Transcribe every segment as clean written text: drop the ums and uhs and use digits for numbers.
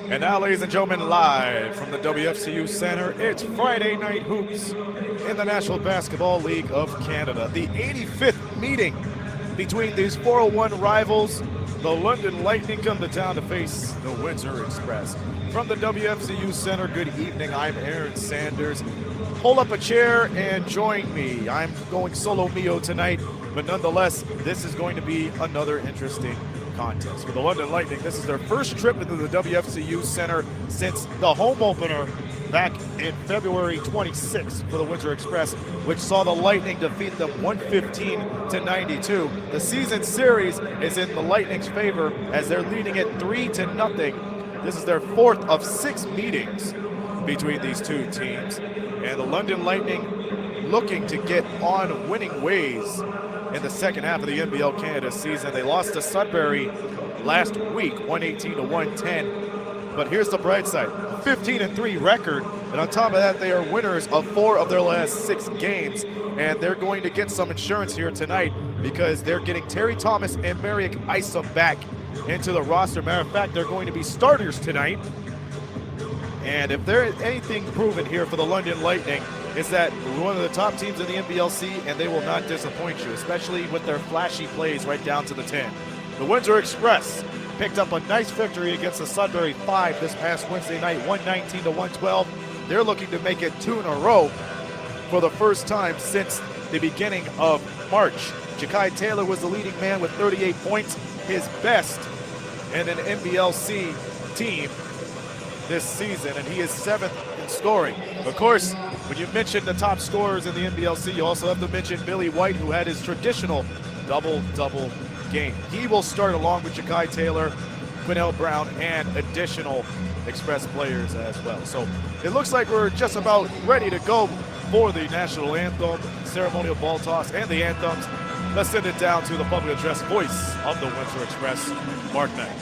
And now, ladies and gentlemen, live from the WFCU Center, it's Friday Night Hoops in the National Basketball League of Canada. The 85th meeting between these 401 rivals. The London Lightning come to town to face the Windsor Express. From the WFCU Center, good evening. I'm Aaron Sanders. Pull up a chair and join me. I'm going solo mio tonight, but nonetheless, this is going to be another interesting contest. For the London Lightning, this is their first trip into the WFCU Center since the home opener back in February 26th for the Windsor Express, which saw the Lightning defeat them 115-92. The season series is in the Lightning's favor as they're leading it 3-0. This is their fourth of 6 meetings between these two teams. And the London Lightning looking to get on winning ways in the second half of the NBL Canada season. They lost to Sudbury last week, 118-110. But here's the bright side, 15-3 record. And on top of that, they are winners of 4 of their last 6 games. And they're going to get some insurance here tonight because they're getting Terry Thomas and Mariak Isom back into the roster. Matter of fact, they're going to be starters tonight. And if there is anything proven here for the London Lightning, is that one of the top teams in the NBLC, and they will not disappoint you, especially with their flashy plays right down to the 10. The Windsor Express picked up a nice victory against the Sudbury 5 this past Wednesday night, 119-112. They're looking to make it 2 in a row for the first time since the beginning of March. Jachai Taylor was the leading man with 38 points, his best in an NBLC team this season, and he is 7th in scoring. Of course, when you mention the top scorers in the NBLC, you also have to mention Billy White, who had his traditional double-double game. He will start along with Jachai Taylor, Quinnell Brown, and additional Express players as well. So it looks like we're just about ready to go for the national anthem, ceremonial ball toss, and the anthems. Let's send it down to the public address voice of the Windsor Express, Mark Knight.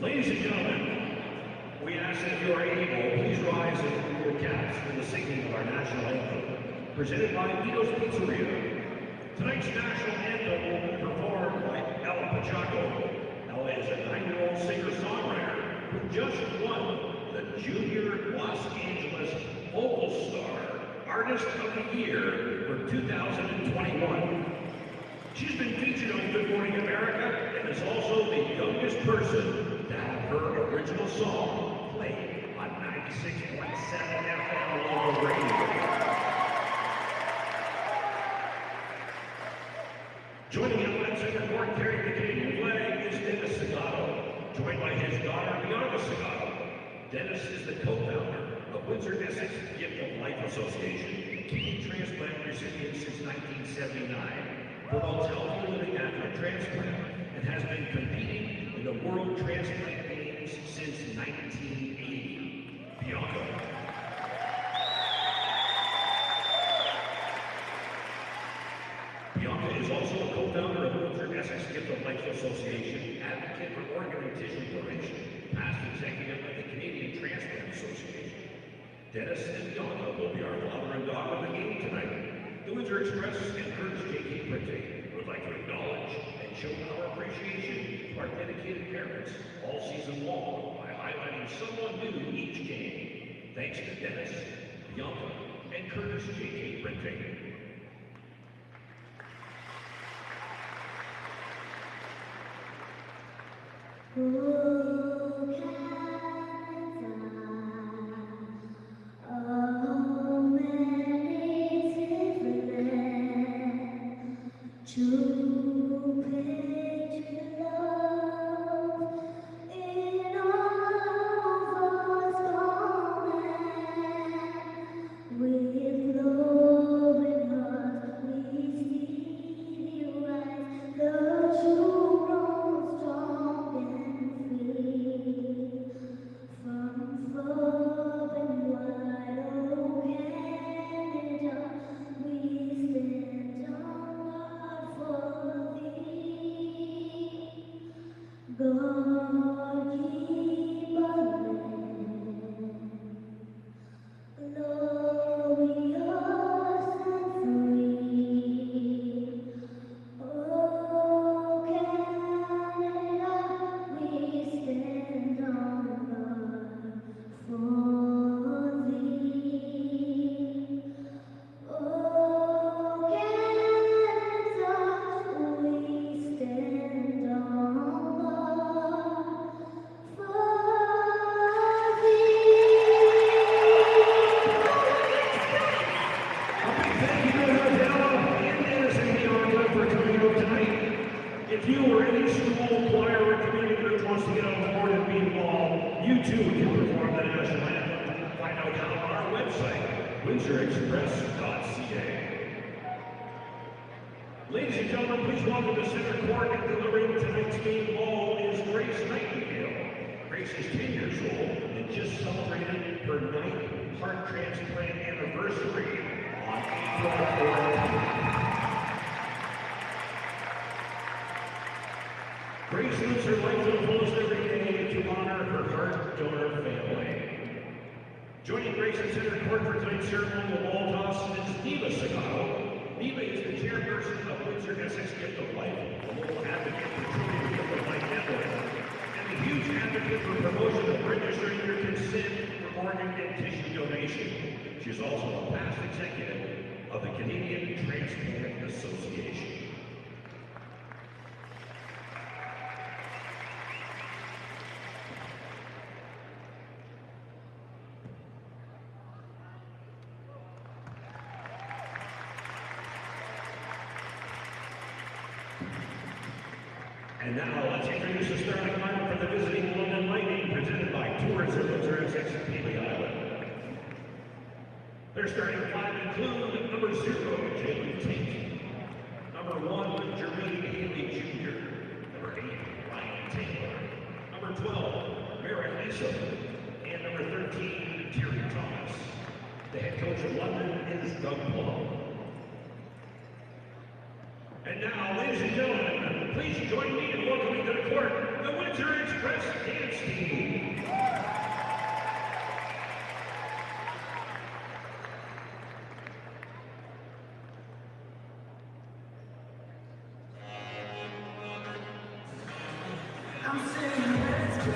Ladies and gentlemen, we ask that if you are able, please rise and your caps for the singing of our national anthem, presented by Vito's Pizzeria. Tonight's national anthem will be performed by Ella Pachaco. Ella is a 9-year-old singer-songwriter who just won the Junior Los Angeles Vocal Star Artist of the Year for 2021. She's been featured on Good Morning America and is also the youngest person to have her original song played on 96.7 FM local radio. Joining him on center court carrying the Canadian flag is Dennis Segato, joined by his daughter Bianca Segato. Dennis is the co-founder of Windsor Essex Gift of Life Association, kidney transplant recipient since 1979. Promotes healthy living after a transplant and has been competing in the World Transplant Games since 1980. Bianca. Bianca is also a co-founder of Windsor Essex Gift of Life Association, advocate for organ and tissue donation, past executive of the Canadian Transplant Association. Dennis and Bianca will be our father and daughter of the game tonight. The Windsor Express and Curtis J.K. Printing would like to acknowledge and show our appreciation to our dedicated parents all season long by highlighting someone new each game. Thanks to Dennis, Bianca, and Curtis J.K. Printing. With love and heart, we see you. If you or any school, choir, or community group wants to get on board and be involved, you too can perform the national anthem. Find out how on our website, windsorexpress.ca. Ladies and gentlemen, please welcome to center court and delivering tonight's game ball is Grace Nightingale. Grace is 10 years old and just celebrated her 9th heart transplant anniversary on April 14th. Grace lives her life to the fullest every day to honor her heart donor family. Joining Grace in center court for tonight's ceremony of ball toss is Neva Sagao. Neva is the chairperson of Windsor Essex Gift of Life, a local advocate for Children's Gift of Life Network, and a huge advocate for promotion of registering your consent for organ and tissue donation. She is also a past executive of the Canadian Transplant Association. And now let's introduce the starting lineup for the visiting London Lightning, presented by Tours of Windsor Essex and Peely Island. Their starting five include number 0, Jalen Tate, number 1, Jermaine Haley Jr., number 8, Ryan Taylor, number 12, Merrick Lisa, and number 13, Terry Thomas. The head coach of London is Doug Plum. And now, ladies and gentlemen, please join me in welcoming to the court the Windsor Express dance team. I'm saying let's go.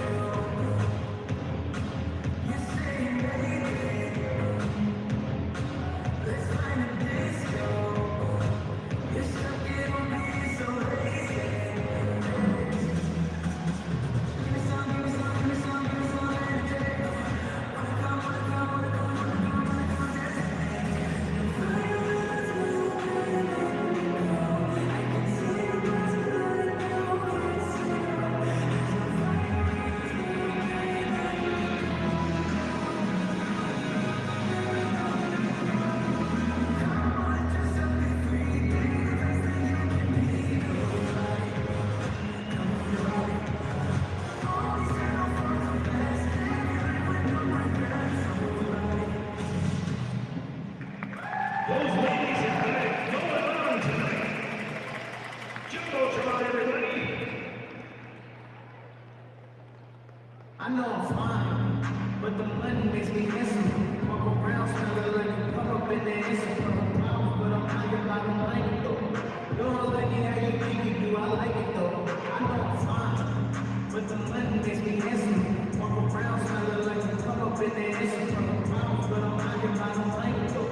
You're saying baby, let's find a disco. You're stuck in on me so lazy. Give me some, give me some, give me some, give me some energy. Wanna come, wanna come, wanna come, wanna come, wanna come, dance with me. I can see you about to let it go. Those ladies have got it going on tonight. Jumbotron, everybody. I know I'm fine, but the money makes me handsome. Walk around smelling like a pump up in the instant. But I'm higher by the money though. No, I like it how you think you do, I like it though. I know I'm fine, but the money makes me handsome. Walk around smelling like a pump up in the instant. But I'm higher by the money though.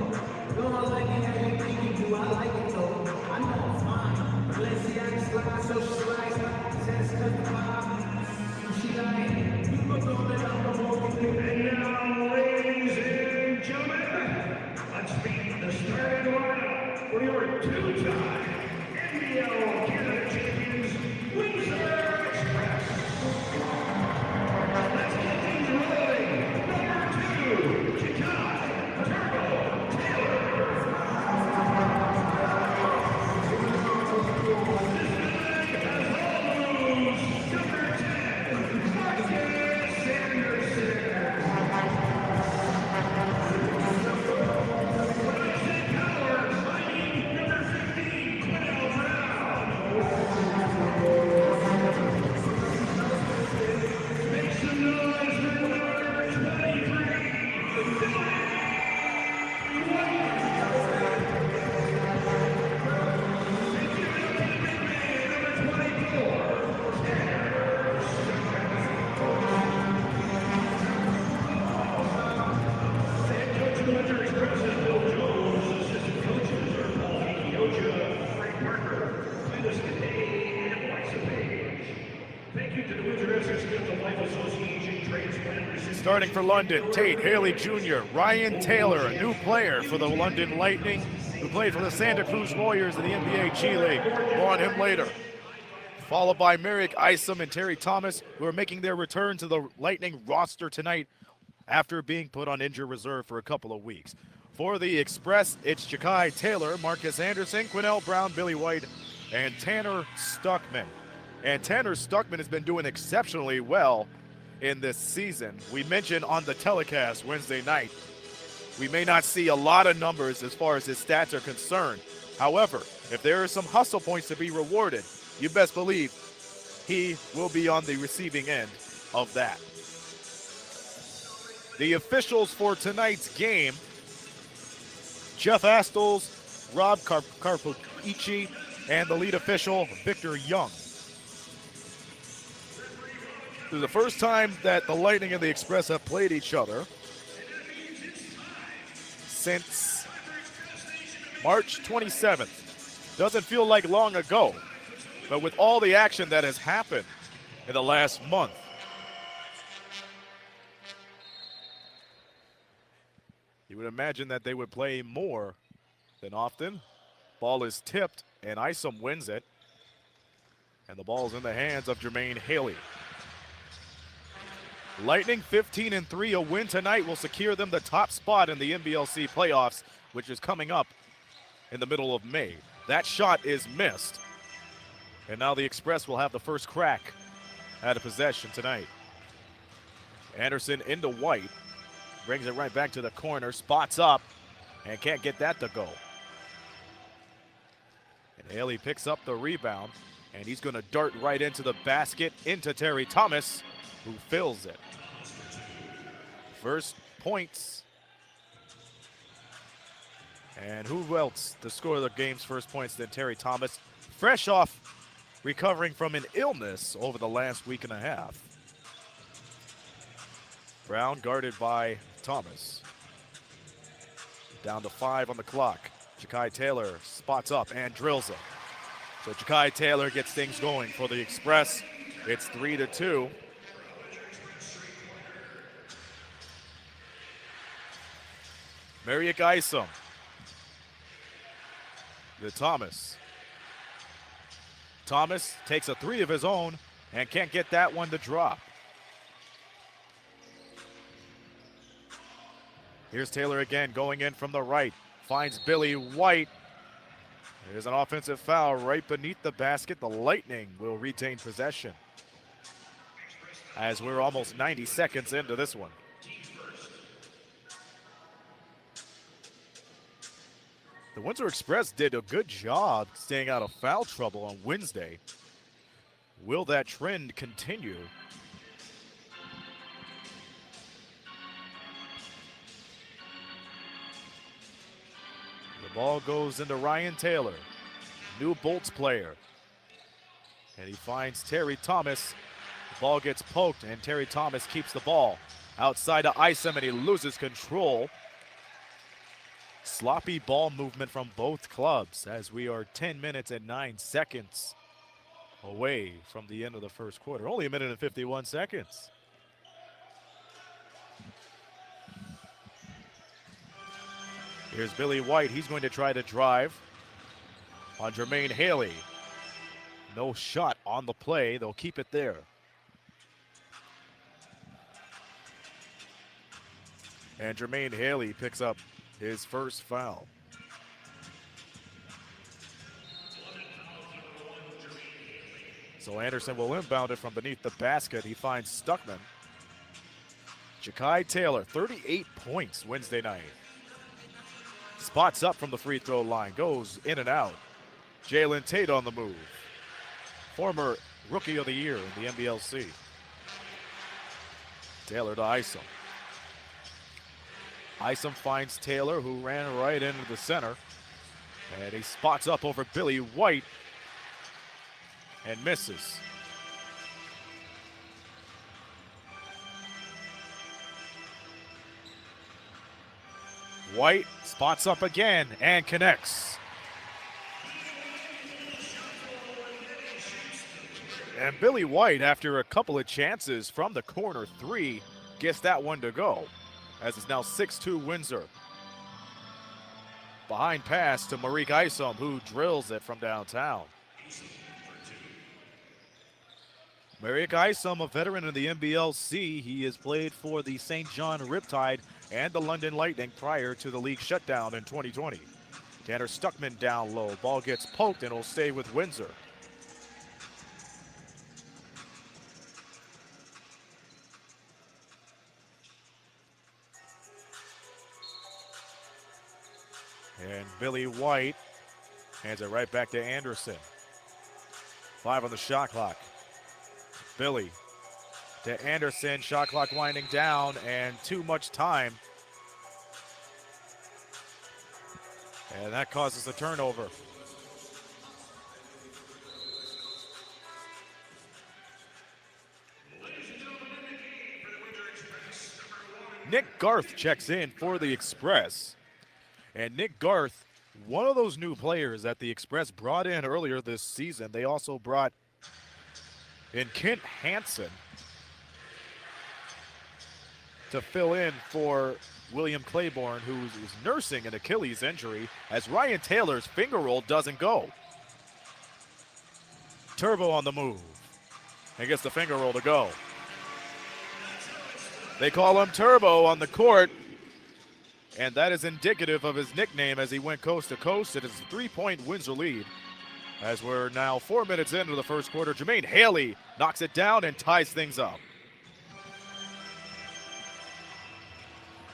No, I like it how you think you do, I like it though. I know I'm fine, but let's see how you slide, so she slides like says cause the vibe. She like, you look on that I'm walking And now, ladies and gentlemen, let's meet the starting lineup for your two-time NBL Canada champions, Windsor Express. Let's get things rolling. Number 2, Jachai Taylor. Starting for London, Tate Haley Jr., Ryan Taylor, a new player for the London Lightning, who played for the Santa Cruz Warriors in the NBA G League. More on him later. followed by Merrick Isom and Terry Thomas, who are making their return to the Lightning roster tonight after being put on injured reserve for a couple of weeks. For the Express, it's Jachai Taylor, Marcus Anderson, Quinnell Brown, Billy White, and Tanner Stuckman. And Tanner Stuckman has been doing exceptionally well in this season. We mentioned on the telecast Wednesday night, we may not see a lot of numbers as far as his stats are concerned. However, if there are some hustle points to be rewarded, you best believe he will be on the receiving end of that. The officials for tonight's game: Jeff Astles, Rob Carpoici, and the lead official, Victor Young. This is the first time that the Lightning and the Express have played each other since March 27th. Doesn't feel like long ago, but with all the action that has happened in the last month, you would imagine that they would play more than often. Ball is tipped, and Isom wins it. And the ball is in the hands of Jermaine Haley. Lightning 15-3. A win tonight will secure them the top spot in the NBLC playoffs, which is coming up in the middle of May. That shot is missed. And now the Express will have the first crack at a possession tonight. Anderson into White. Brings it right back to the corner, spots up, and can't get that to go. And Haley picks up the rebound, and he's going to dart right into the basket, into Terry Thomas, who fills it. First points. And who else to score the game's first points than Terry Thomas, fresh off recovering from an illness over the last week and a half. Brown guarded by Thomas. Down to 5 on the clock. Jachai Taylor spots up and drills it. So Jachai Taylor gets things going for the Express. It's 3-2. Merrick Isom. To Thomas. Thomas takes a 3 of his own and can't get that one to drop. Here's Taylor again, going in from the right. Finds Billy White. There's an offensive foul right beneath the basket. The Lightning will retain possession, as we're almost 90 seconds into this one. The Windsor Express did a good job staying out of foul trouble on Wednesday. Will that trend continue? The ball goes into Ryan Taylor, new Bolts player. And he finds Terry Thomas. The ball gets poked, and Terry Thomas keeps the ball outside to Isom, and he loses control. Sloppy ball movement from both clubs as we are 10 minutes and 9 seconds away from the end of the first quarter. Only a minute and 51 seconds. Here's Billy White. He's going to try to drive on Jermaine Haley. No shot on the play. They'll keep it there. And Jermaine Haley picks up his first foul. So Anderson will inbound it from beneath the basket. He finds Stuckman. Jachai Taylor, 38 points Wednesday night. Spots up from the free throw line, goes in and out. Jalen Tate on the move. Former Rookie of the Year in the NBLC. Taylor to Isom. Isom finds Taylor, who ran right into the center. And he spots up over Billy White and misses. White spots up again and connects. And Billy White, after a couple of chances from the corner 3, gets that one to go, as it's now 6-2 Windsor. Behind pass to Merrick Isom, who drills it from downtown. Marek Isom, a veteran in the NBLC, he has played for the St. John Riptide and the London Lightning prior to the league shutdown in 2020. Tanner Stuckman down low. Ball gets poked and will stay with Windsor. And Billy White hands it right back to Anderson. 5 on the shot clock. Billy to Anderson, shot clock winding down, and too much time. And that causes the turnover. Nick Garth checks in for the Express. And Nick Garth, one of those new players that the Express brought in earlier this season. They also brought in Kent Hansen to fill in for William Claiborne, who's nursing an Achilles injury, as Ryan Taylor's finger roll doesn't go. Turbo on the move and gets the finger roll to go. They call him Turbo on the court, and that is indicative of his nickname as he went coast to coast. It is a 3-point Windsor lead as we're now 4 minutes into the first quarter. Jermaine Haley knocks it down and ties things up.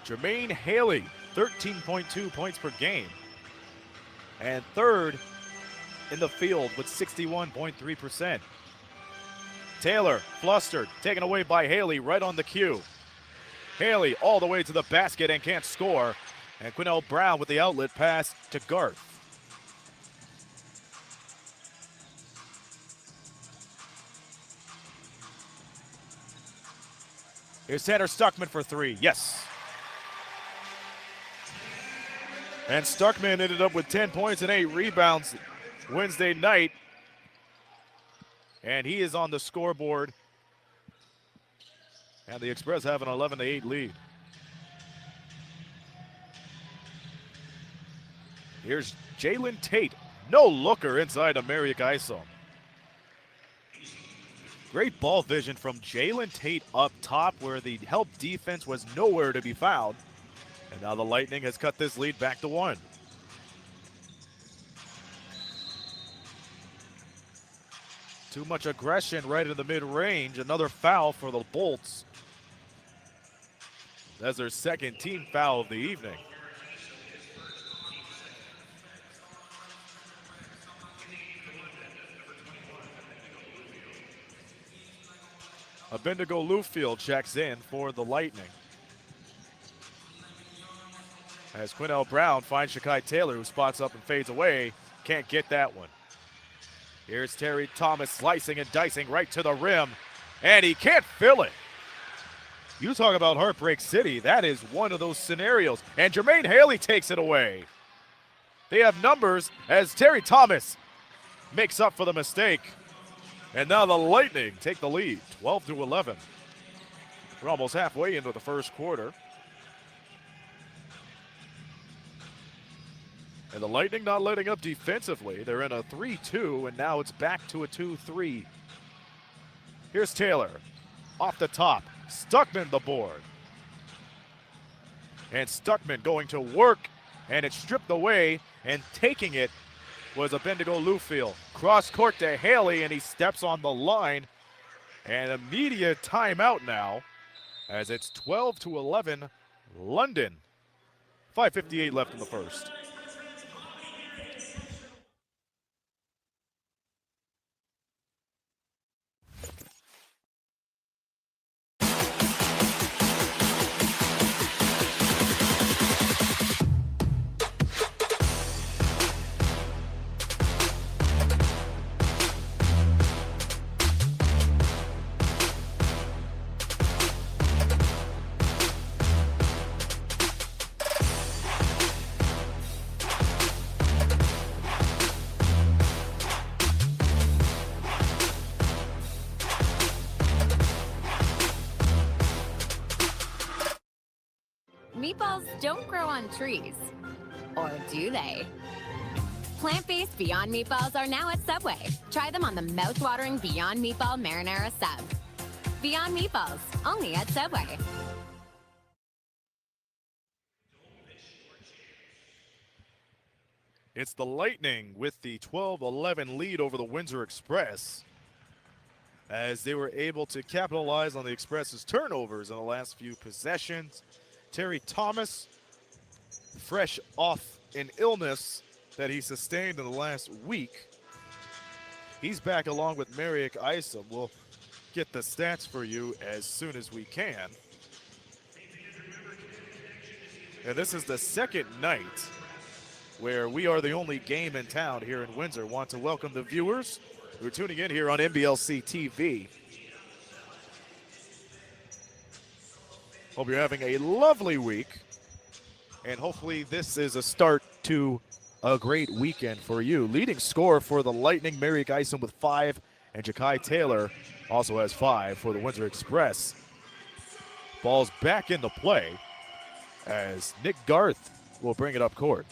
Jermaine Haley, 13.2 points per game, and third in the field with 61.3%. Taylor, flustered, taken away by Haley right on the cue. Haley all the way to the basket and can't score. And Quinnell Brown with the outlet pass to Garth. Here's Tanner Stuckman for 3. Yes. And Stuckman ended up with 10 points and 8 rebounds Wednesday night. And he is on the scoreboard. And the Express have an 11-8 lead. Here's Jalen Tate. No looker inside of Marek Isom. Great ball vision from Jalen Tate up top where the help defense was nowhere to be found. And now the Lightning has cut this lead back to 1. Too much aggression right in the mid-range. Another foul for the Bolts. That's their second team foul of the evening. Abendigo Lufield checks in for the Lightning. As Quinnell Brown finds Jachai Taylor, who spots up and fades away. Can't get that one. Here's Terry Thomas slicing and dicing right to the rim, and he can't fill it. You talk about Heartbreak City. That is one of those scenarios. And Jermaine Haley takes it away. They have numbers as Terry Thomas makes up for the mistake. And now the Lightning take the lead, 12-11. We're almost halfway into the first quarter. And the Lightning not letting up defensively. They're in a 3-2, and now it's back to a 2-3. Here's Taylor off the top. Stuckman the board. And Stuckman going to work, and it's stripped away, and taking it was Abendigo Lufield. Cross court to Haley, and he steps on the line. And immediate timeout now, as it's 12-11, London. 5:58 left in the first. Meatballs don't grow on trees. Or do they? Plant-based Beyond Meatballs are now at Subway. Try them on the mouth-watering Beyond Meatball Marinara Sub. Beyond Meatballs, only at Subway. It's the Lightning with the 12-11 lead over the Windsor Express, as they were able to capitalize on the Express's turnovers in the last few possessions. Terry Thomas, fresh off an illness that he sustained in the last week. He's back along with Marek Isom. We'll get the stats for you as soon as we can. And this is the second night where we are the only game in town here in Windsor. Want to welcome the viewers who are tuning in here on NBLC TV. Hope you're having a lovely week, and hopefully this is a start to a great weekend for you. Leading scorer for the Lightning, Marek Isom with 5, and Jachai Taylor also has 5 for the Windsor Express. Ball's back into play as Nick Garth will bring it up court.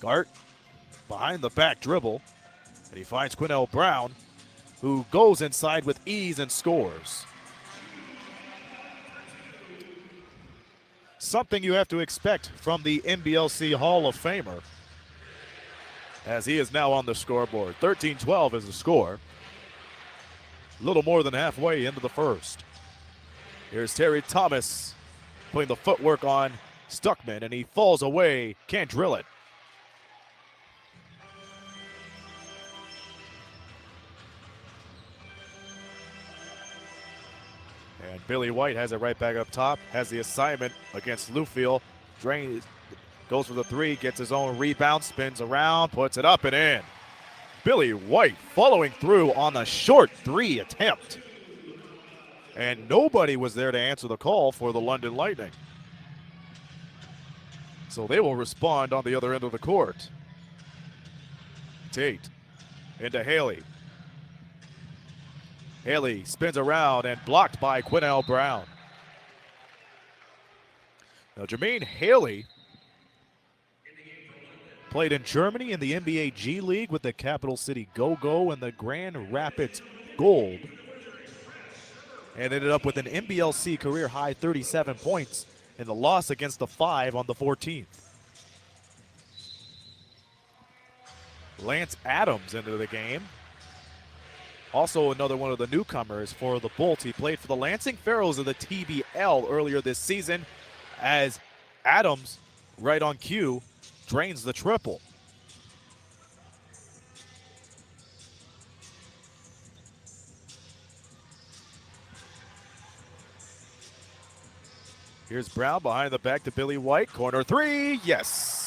Garth behind the back dribble, and he finds Quinnell Brown, who goes inside with ease and scores. Something you have to expect from the NBLC Hall of Famer, as he is now on the scoreboard. 13-12 is the score. A little more than halfway into the first. Here's Terry Thomas putting the footwork on Stuckman, and he falls away, can't drill it. And Billy White has it right back up top, has the assignment against Lufield. Drain goes for the 3, gets his own rebound, spins around, puts it up and in. Billy White following through on the short 3 attempt. And nobody was there to answer the call for the London Lightning. So they will respond on the other end of the court. Tate into Haley. Haley spins around and blocked by Quinnell Brown. Now Jermaine Haley played in Germany in the NBA G League with the Capital City Go-Go and the Grand Rapids Gold, and ended up with an NBLC career high 37 points in the loss against the 5 on the 14th. Lance Adams into the game. Also another one of the newcomers for the Bolts. He played for the Lansing Pharaohs of the TBL earlier this season, as Adams, right on cue, drains the triple. Here's Brown behind the back to Billy White. Corner 3, yes.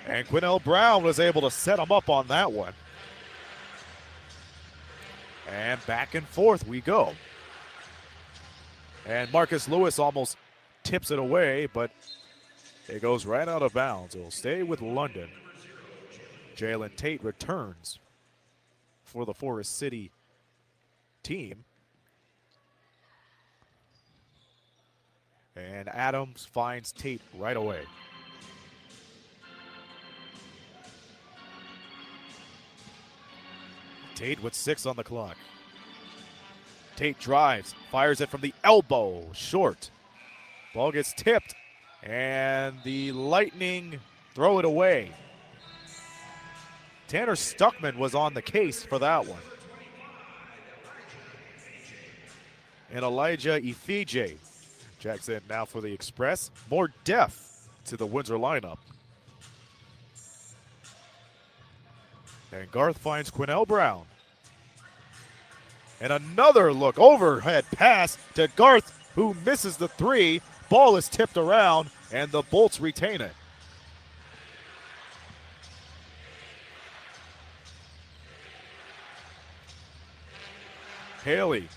And Quinnell Brown was able to set him up on that one. And back and forth we go. And Marcus Lewis almost tips it away, but it goes right out of bounds. It will stay with London. Jalen Tate returns for the Forest City team. And Adams finds Tate right away. Tate with 6 on the clock. Tate drives, fires it from the elbow, short. Ball gets tipped, and the Lightning throw it away. Tanner Stuckman was on the case for that one. And Elijah Ifije checks in now for the Express. More depth to the Windsor lineup. And Garth finds Quinnell Brown. And another look, overhead pass to Garth, who misses the 3. Ball is tipped around, and the Bolts retain it. Haley.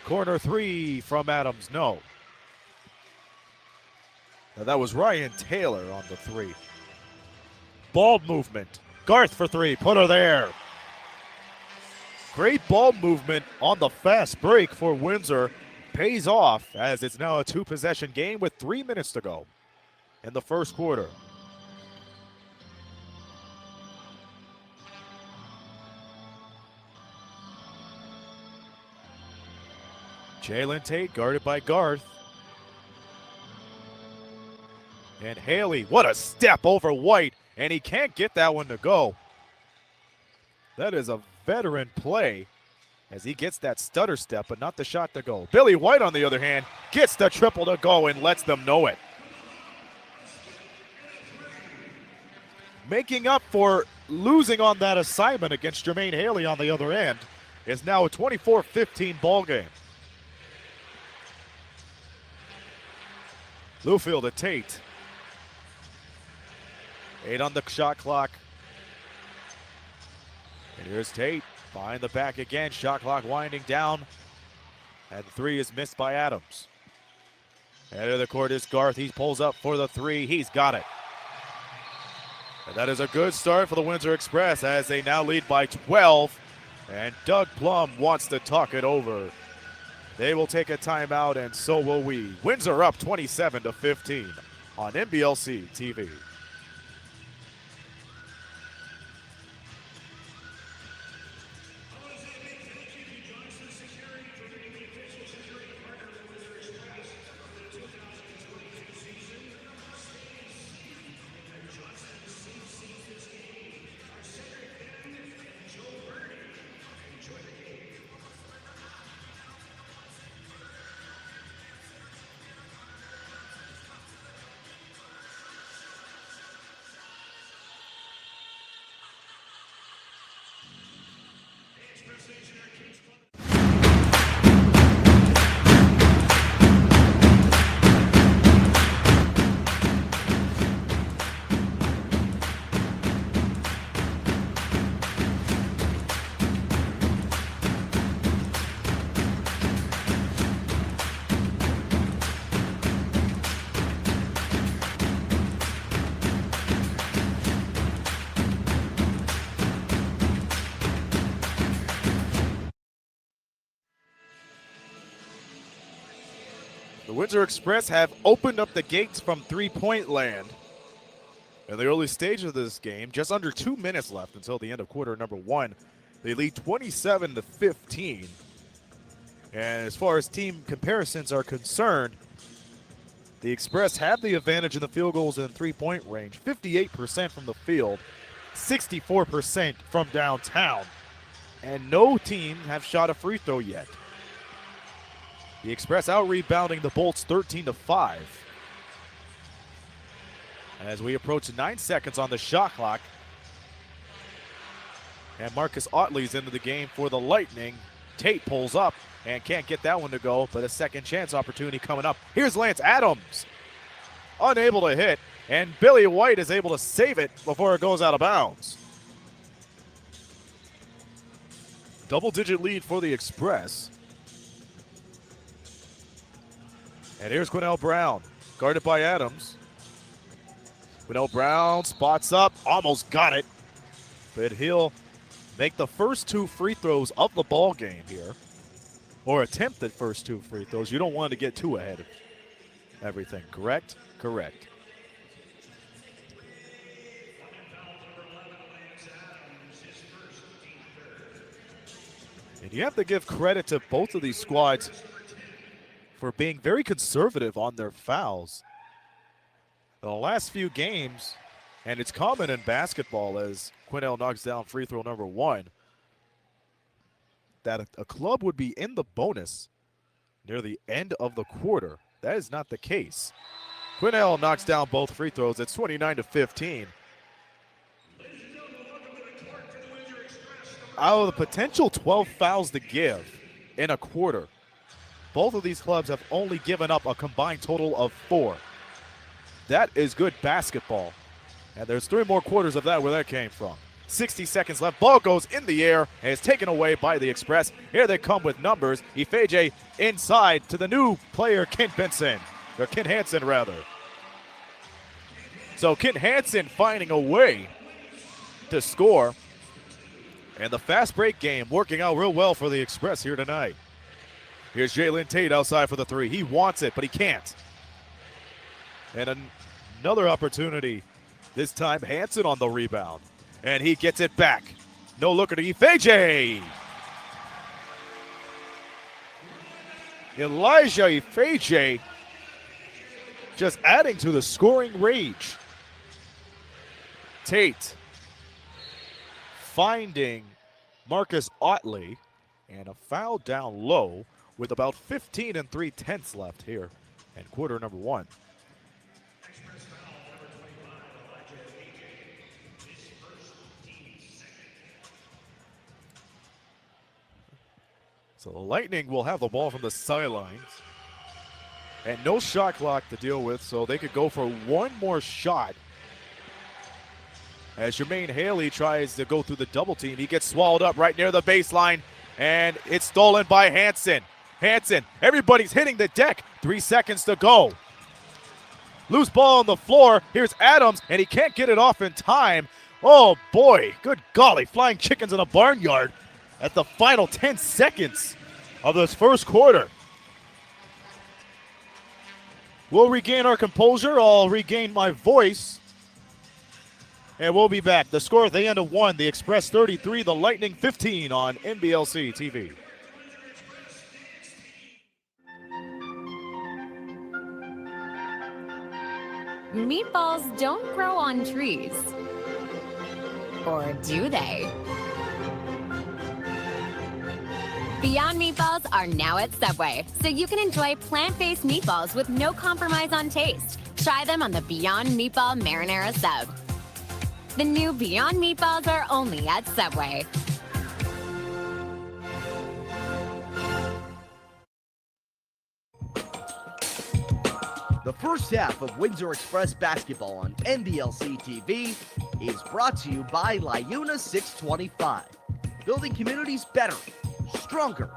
Corner 3 from Adams, no. Now that was Ryan Taylor on the 3. Ball movement. Garth for 3, put her there. Great ball movement on the fast break for Windsor. pays off as it's now a two-possession game with 3 minutes to go in the first quarter. Jalen Tate guarded by Garth. And Haley, what a step over White, and he can't get that one to go. That is a veteran play as he gets that stutter step, but not the shot to go. Billy White, on the other hand, gets the triple to go and lets them know it. Making up for losing on that assignment against Jermaine Haley on the other end is now a 24-15 ball game. Bluefield to Tate. 8 on the shot clock. And here's Tate behind the back again. Shot clock winding down. And the three is missed by Adams. Head of the court is Garth. He pulls up for the three. He's got it. And that is a good start for the Windsor Express as they now lead by 12. And Doug Plum wants to talk it over. They will take a timeout, and so will we. Windsor up 27-15 on NBLC TV. The Windsor Express have opened up the gates from three-point land. In the early stage of this game, just under 2 minutes left until the end of quarter number 1. They lead 27-15. And as far as team comparisons are concerned, the Express have the advantage in the field goals and three-point range. 58% from the field, 64% from downtown. And no team have shot a free throw yet. The Express out-rebounding the Bolts 13-5. As we approach 9 seconds on the shot clock. And Marcus Otley's into the game for the Lightning. Tate pulls up and can't get that one to go, but a second chance opportunity coming up. Here's Lance Adams. Unable to hit, and Billy White is able to save it before it goes out of bounds. Double-digit lead for the Express. And here's Quinnell Brown, guarded by Adams. Quinnell Brown spots up, almost got it. But he'll make the first 2 free throws of the ball game here. Or attempt the first 2 free throws. You don't want to get too ahead of everything, correct? Correct. And you have to give credit to both of these squads for being very conservative on their fouls. The last few games, and it's common in basketball as Quinnell knocks down free throw number 1, that a club would be in the bonus near the end of the quarter. That is not the case. Quinnell knocks down both free throws. It's 29-15. Out of the potential 12 fouls to give in a quarter, both of these clubs have only given up a combined total of 4. That is good basketball. And there's 3 more quarters of that where that came from. 60 seconds left. Ball goes in the air and is taken away by the Express. Here they come with numbers. Ifeje inside to the new player, Kent Benson. Or Kent Hansen, rather. So Kent Hansen finding a way to score. And the fast break game working out real well for the Express here tonight. Here's Jachai Taylor outside for the three. He wants it, but he can't. And another opportunity. This time Hansen on the rebound. And he gets it back. No looker to Ifeji. Elijah Ifeji just adding to the scoring rage. Tate finding Marcus Otley, and a foul down low with about 15 3/10 left here in quarter number one. So the Lightning will have the ball from the sidelines. And no shot clock to deal with, so they could go for one more shot. As Jermaine Haley tries to go through the double team, he gets swallowed up right near the baseline, and it's stolen by Hansen. Hansen, everybody's hitting the deck. 3 seconds to go. Loose ball on the floor. Here's Adams, and he can't get it off in time. Oh boy, good golly, flying chickens in a barnyard at the final 10 seconds of this first quarter. We'll regain our composure. I'll regain my voice. And we'll be back. The score at the end of one, the Express 33, the Lightning 15 on NBLC TV. Meatballs don't grow on trees. Or do they? Beyond Meatballs are now at Subway, so you can enjoy plant-based meatballs with no compromise on taste. Try them on the Beyond Meatball Marinara Sub. The new Beyond Meatballs are only at Subway. The first half of Windsor Express basketball on NBLC TV is brought to you by Liuna 625. Building communities better, stronger,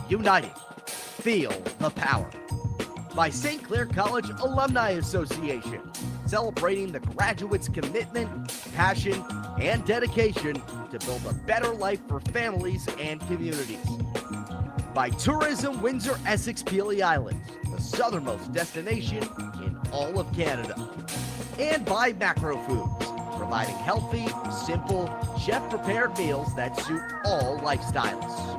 united. Feel the power. By St. Clair College Alumni Association, celebrating the graduates' commitment, passion, and dedication to build a better life for families and communities. By Tourism Windsor Essex Peely Islands, the southernmost destination in all of Canada. And by Macro Foods, providing healthy, simple, chef-prepared meals that suit all lifestyles.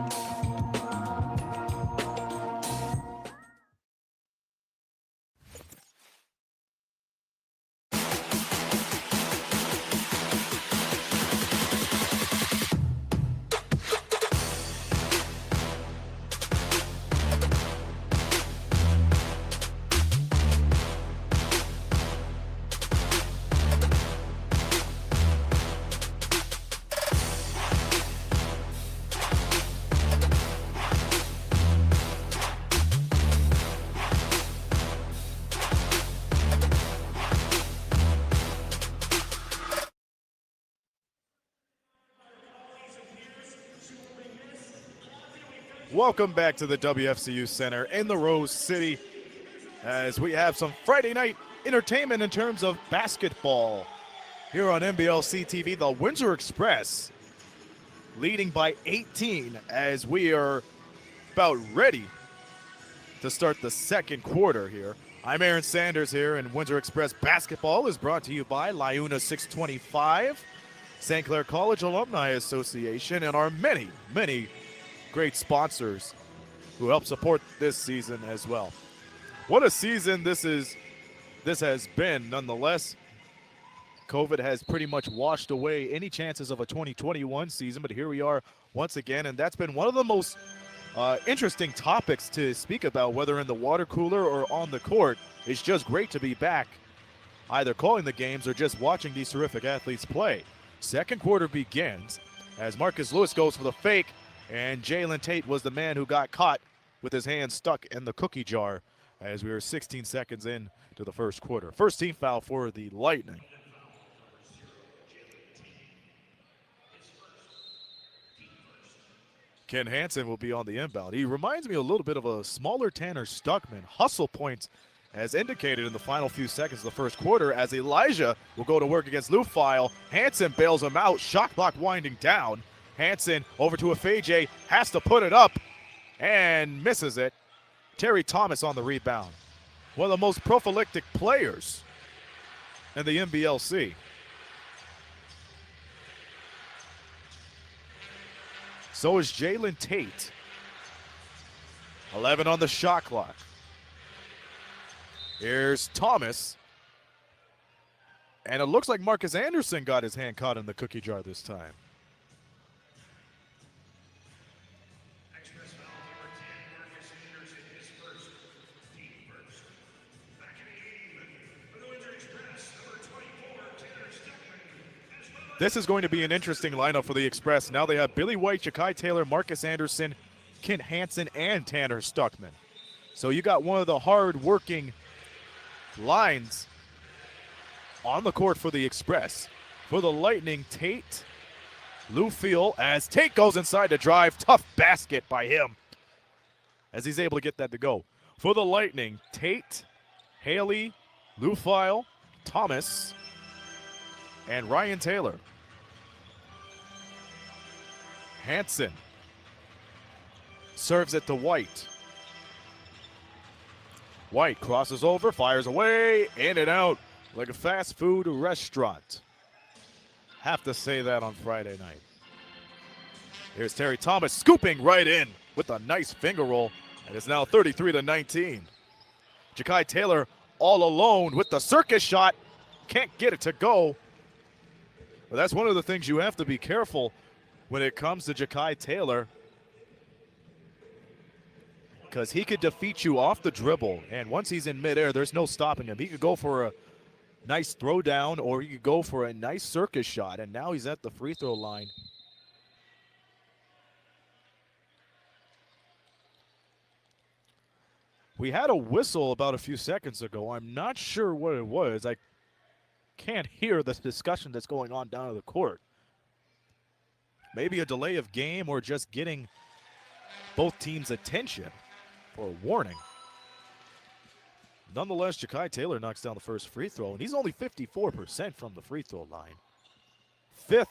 Welcome back to the WFCU Center in the Rose City as we have some Friday night entertainment in terms of basketball. Here on NBLC TV, the Windsor Express leading by 18 as we are about ready to start the second quarter here. I'm Aaron Sanders here, and Windsor Express basketball is brought to you by Liuna 625, St. Clair College Alumni Association, and our many, many great sponsors who help support this season as well. What a season this has been. Nonetheless, COVID has pretty much washed away any chances of a 2021 season, but here we are once again, and that's been one of the most interesting topics to speak about, whether in the water cooler or on the court. It's just great to be back, either calling the games or just watching these terrific athletes play. Second quarter begins as Marcus Lewis goes for the fake, and Jachai Taylor was the man who got caught with his hand stuck in the cookie jar as we were 16 seconds in to the first quarter. First team foul for the Lightning. Ken Hansen will be on the inbound. He reminds me a little bit of a smaller Tanner Stuckman. Hustle points as indicated in the final few seconds of the first quarter as Elijah will go to work against Lufile. Hansen bails him out, shot clock winding down. Hansen over to Ifeji, has to put it up and misses it. Terry Thomas on the rebound. One of the most prolific players in the NBLC. So is Jalen Tate. 11 on the shot clock. Here's Thomas. And it looks like Marcus Anderson got his hand caught in the cookie jar this time. Express foul number 10, Marcus Anderson, his first, team first. Back in the game for the Windsor Express, number 24, Taylor Stuckman, as well. This is going to be an interesting lineup for the Express. Now they have Billy White, Jachai Taylor, Marcus Anderson, Kent Hansen, and Tanner Stuckman. So you got one of the hard-working lines on the court for the Express. For the Lightning, Tate, Lou Field, as Tate goes inside to drive. Tough basket by him as he's able to get that to go. For the Lightning, Tate, Haley, Lou Field, Thomas, and Ryan Taylor. Hansen serves it to White. White crosses over, fires away, in and out like a fast food restaurant. Have to say that on Friday night. Here's Terry Thomas scooping right in with a nice finger roll, and it's now 33-19. Jachai Taylor all alone with the circus shot. Can't get it to go. But that's one of the things you have to be careful when it comes to Jachai Taylor, because he could defeat you off the dribble, and once he's in midair, there's no stopping him. He could go for a nice throwdown, or he could go for a nice circus shot, and now he's at the free throw line. We had a whistle about a few seconds ago. I'm not sure what it was. I can't hear the discussion that's going on down at the court. Maybe a delay of game or just getting both teams' attention for a warning. Nonetheless, Jachai Taylor knocks down the first free throw, and he's only 54% from the free throw line. Fifth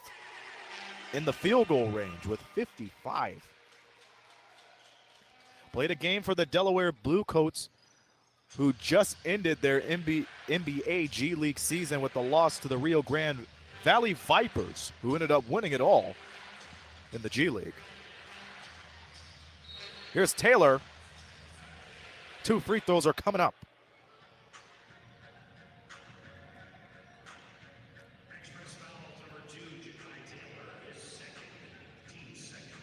in the field goal range with 55. Played a game for the Delaware Bluecoats, who just ended their NBA G League season with a loss to the Rio Grande Valley Vipers, who ended up winning it all in the G League. Here's Taylor. 2 free throws are coming up. Express foul number 2, Jachai Taylor, his second, team second.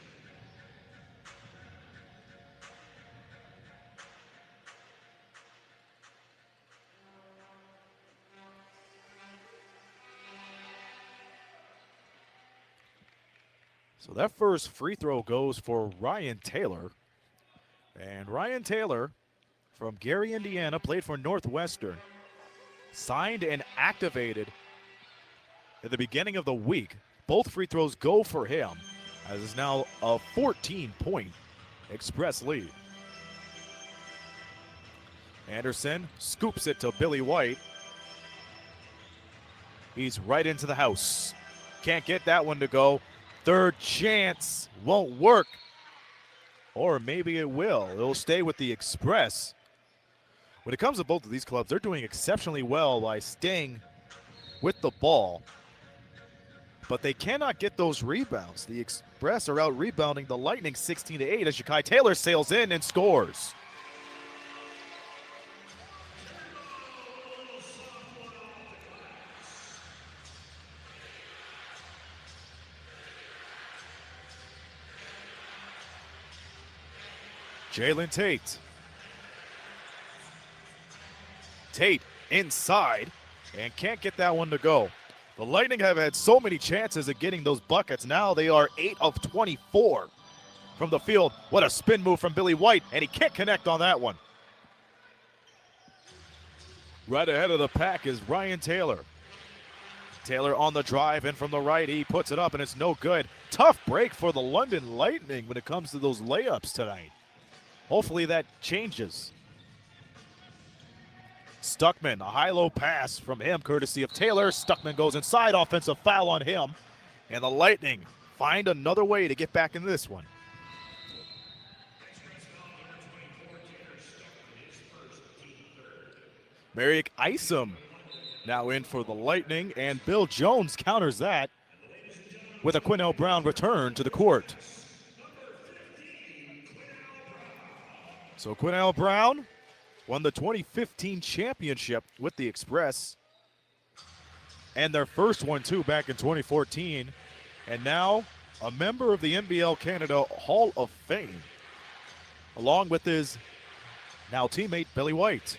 So that first free throw goes for Ryan Taylor. And Ryan Taylor from Gary, Indiana, played for Northwestern. Signed and activated at the beginning of the week. Both free throws go for him, as is now a 14-point Express lead. Anderson scoops it to Billy White. He's right into the house. Can't get that one to go. Third chance won't work. Or maybe it will. It'll stay with the Express. When it comes to both of these clubs, they're doing exceptionally well by staying with the ball. But they cannot get those rebounds. The Express are out rebounding the Lightning 16-8 as Jachai Taylor sails in and scores. Jalen Tate. Tate inside and can't get that one to go. The Lightning have had so many chances of getting those buckets. Now they are 8 of 24 from the field. What a spin move from Billy White, and he can't connect on that one. Right ahead of the pack is Ryan Taylor. Taylor on the drive, and from the right, he puts it up, and it's no good. Tough break for the London Lightning when it comes to those layups tonight. Hopefully that changes. Stuckman, a high-low pass from him, courtesy of Taylor. Stuckman goes inside, offensive foul on him. And the Lightning find another way to get back in this one. Express foul number 24, Taylor Merrick Isom now in for the Lightning, and Bill Jones counters that with a Quinnell Brown return to the court. So Quinnell Brown won the 2015 championship with the Express, and their first one too back in 2014, and now a member of the NBL Canada Hall of Fame, along with his now teammate Billy White.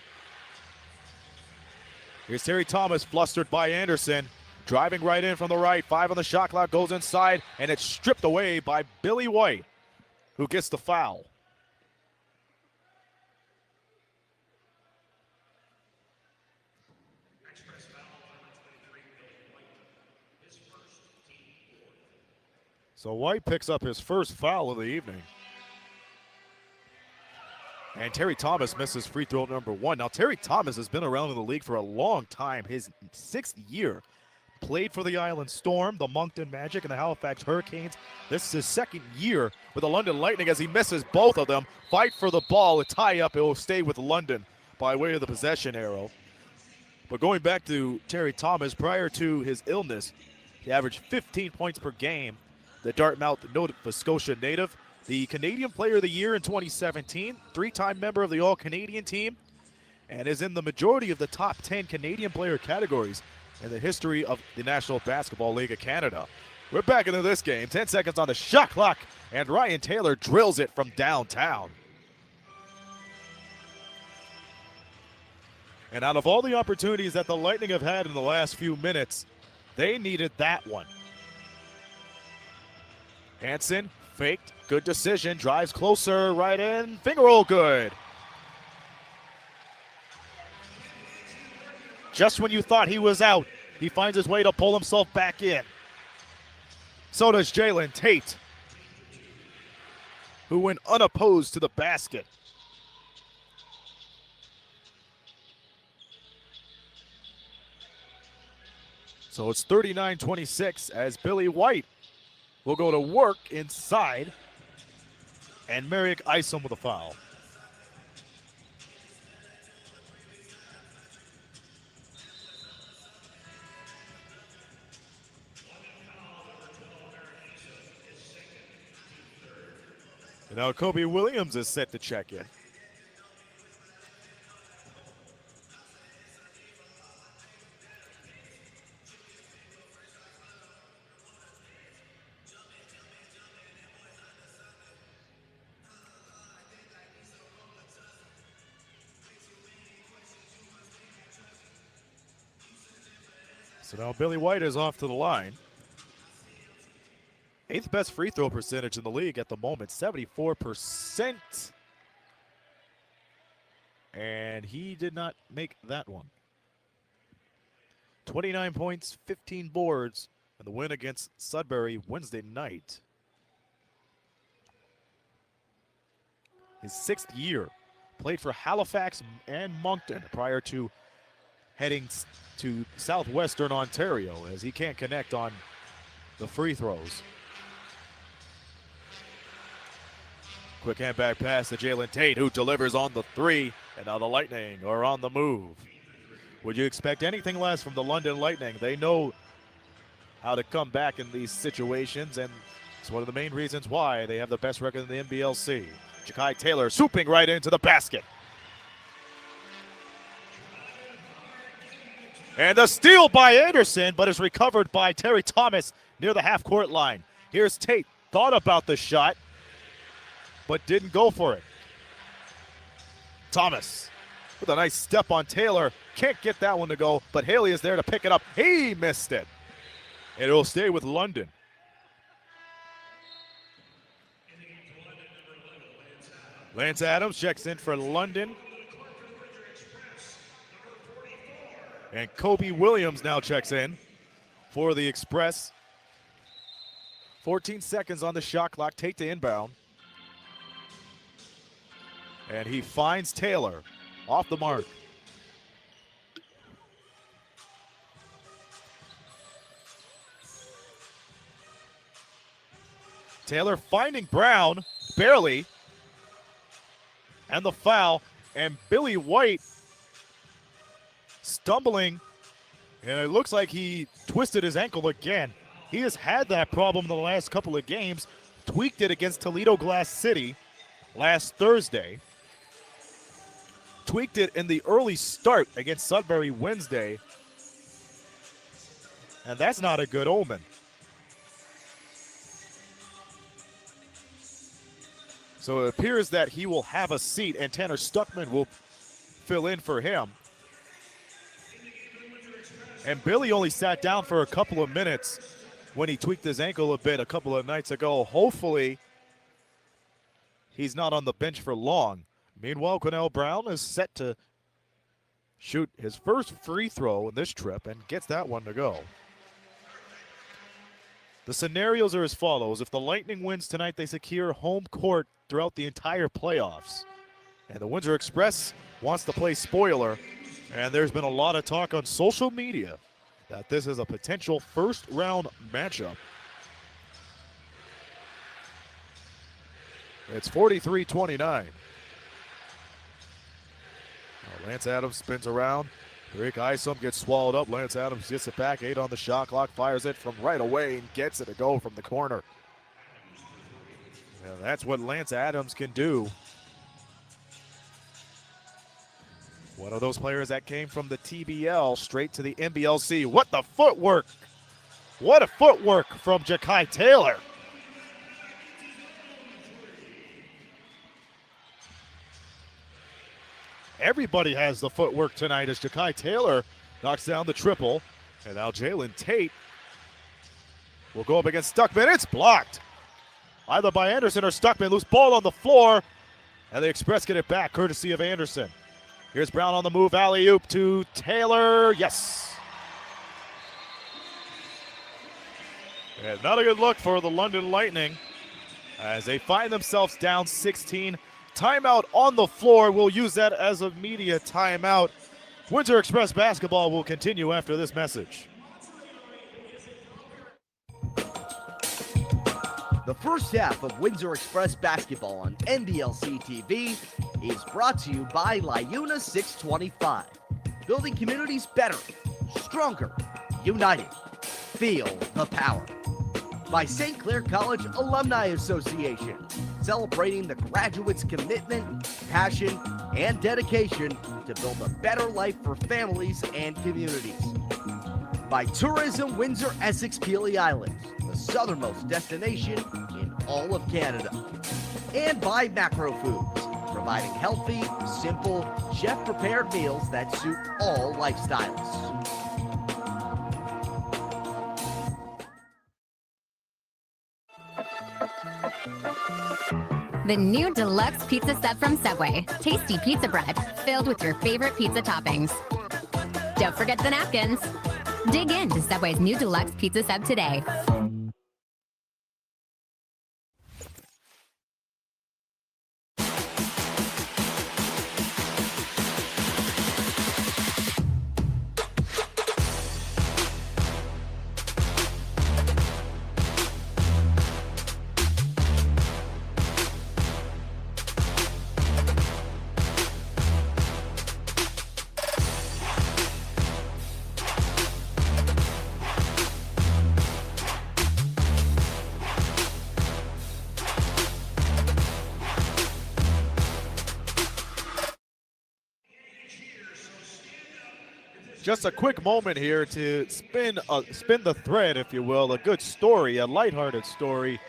Here's Terry Thomas, flustered by Anderson, driving right in from the right. 5 on the shot clock, goes inside, and it's stripped away by Billy White, who gets the foul. So White picks up his first foul of the evening. And Terry Thomas misses free throw number 1. Now, Terry Thomas has been around in the league for a long time. His 6th year. Played for the Island Storm, the Moncton Magic, and the Halifax Hurricanes. This is his 2nd year with the London Lightning as he misses both of them. Fight for the ball, a tie-up. It will stay with London by way of the possession arrow. But going back to Terry Thomas, prior to his illness, he averaged 15 points per game. The Dartmouth Nova Scotia native, the Canadian Player of the Year in 2017, 3-time member of the All-Canadian team, and is in the majority of the top 10 Canadian player categories in the history of the National Basketball League of Canada. We're back into this game. 10 seconds on the shot clock, and Ryan Taylor drills it from downtown. And out of all the opportunities that the Lightning have had in the last few minutes, they needed that one. Hansen faked, good decision, drives closer, right in, finger roll good. Just when you thought he was out, he finds his way to pull himself back in. So does Jalen Tate, who went unopposed to the basket. So it's 39-26 as Billy White will go to work inside, and Merrick Isom with a foul. And now Kobe Williams is set to check in. So now Billy White is off to the line. 8th best free throw percentage in the league at the moment, 74%. And he did not make that one. 29 points, 15 boards, and the win against Sudbury Wednesday night. His 6th year. Played for Halifax and Moncton prior to heading to Southwestern Ontario, as he can't connect on the free throws. Quick hand back pass to Jalen Tate, who delivers on the 3, and now the Lightning are on the move. Would you expect anything less from the London Lightning? They know how to come back in these situations, and it's one of the main reasons why they have the best record in the NBLC. Jachai Taylor swooping right into the basket. And the steal by Anderson, but is recovered by Terry Thomas near the half-court line. Here's Tate, thought about the shot, but didn't go for it. Thomas with a nice step on Taylor. Can't get that one to go, but Haley is there to pick it up. He missed it. And it will stay with London. Lance Adams checks in for London. And Kobe Williams now checks in for the Express. 14 seconds on the shot clock. Tate to inbound. And he finds Taylor off the mark. Taylor finding Brown, barely. And the foul. And Billy White stumbling, and it looks like he twisted his ankle again. He has had that problem in the last couple of games. Tweaked it against Toledo Glass City last Thursday. Tweaked it in the early start against Sudbury Wednesday. And that's not a good omen. So it appears that he will have a seat, and Tanner Stuckman will fill in for him. And Billy only sat down for a couple of minutes when he tweaked his ankle a bit a couple of nights ago. Hopefully, he's not on the bench for long. Meanwhile, Cornell Brown is set to shoot his first free throw in this trip and gets that one to go. The scenarios are as follows. If the Lightning wins tonight, they secure home court throughout the entire playoffs. And the Windsor Express wants to play spoiler. And there's been a lot of talk on social media that this is a potential first-round matchup. It's 43-29. Lance Adams spins around. Rick Isom gets swallowed up. Lance Adams gets it back. 8 on the shot clock. Fires it from right away and gets it to go from the corner. Yeah, that's what Lance Adams can do. One of those players that came from the TBL straight to the NBLC. What the footwork! What a footwork from Jachai Taylor. Everybody has the footwork tonight as Jachai Taylor knocks down the triple. And now Jalen Tate will go up against Stuckman. It's blocked either by Anderson or Stuckman. Loose ball on the floor. And the Express get it back courtesy of Anderson. Here's Brown on the move. Alley-oop to Taylor. Yes. And not a good look for the London Lightning as they find themselves down 16. Timeout on the floor. We'll use that as a media timeout. Windsor Express basketball will continue after this message. The first half of Windsor Express basketball on NBLC TV is brought to you by Liuna 625. Building communities better, stronger, united. Feel the power. By St. Clair College Alumni Association, celebrating the graduates' commitment, passion, and dedication to build a better life for families and communities. By Tourism Windsor Essex Peely Islands, the southernmost destination in all of Canada. And by Macro Foods, providing healthy, simple, chef-prepared meals that suit all lifestyles. The new deluxe pizza sub from Subway. Tasty pizza bread filled with your favorite pizza toppings. Don't forget the napkins. Dig in to Subway's new deluxe pizza sub today. Just a quick moment here to spin the thread, if you will. A good story, a lighthearted story.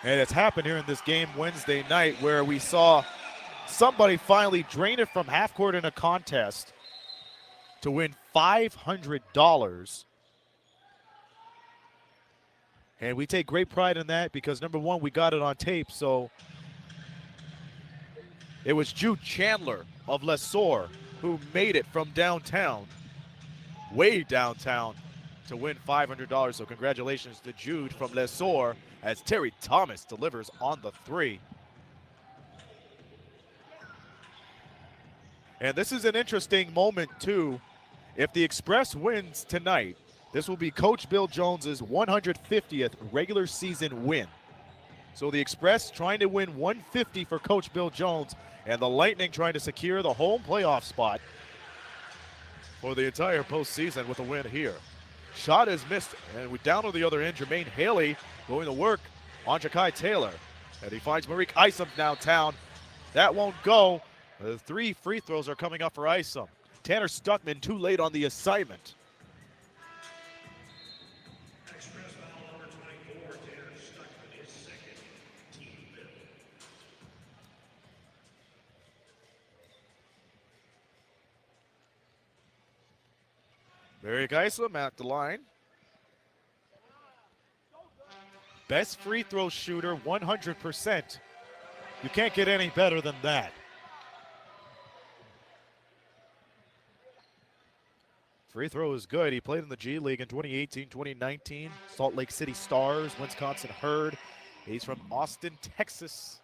And it's happened here in this game Wednesday night where we saw somebody finally drain it from half court in a contest to win $500. And we take great pride in that because, number one, we got it on tape. So it was Jude Chandler of Lesueur who made it from downtown, way downtown, to win $500. So congratulations to Jude from Lesueur as Terry Thomas delivers on the three. And this is an interesting moment too. If the Express wins tonight, this will be Coach Bill Jones's 150th regular season win. So the Express trying to win 150 for Coach Bill Jones, and the Lightning trying to secure the home playoff spot for the entire postseason with a win here. Shot is missed, and we down to the other end. Jermaine Haley going to work on Jachai Taylor. And he finds Marique Isom downtown. That won't go. The 3 free throws are coming up for Isom. Tanner Stuckman too late on the assignment. Express foul number 24, Tanner Stuckman, his second, team fifth. Marique Isom at the line. Best free throw shooter, 100%. You can't get any better than that. Free throw is good. He played in the G League in 2018, 2019. Salt Lake City Stars, Wisconsin Herd. He's from Austin, Texas.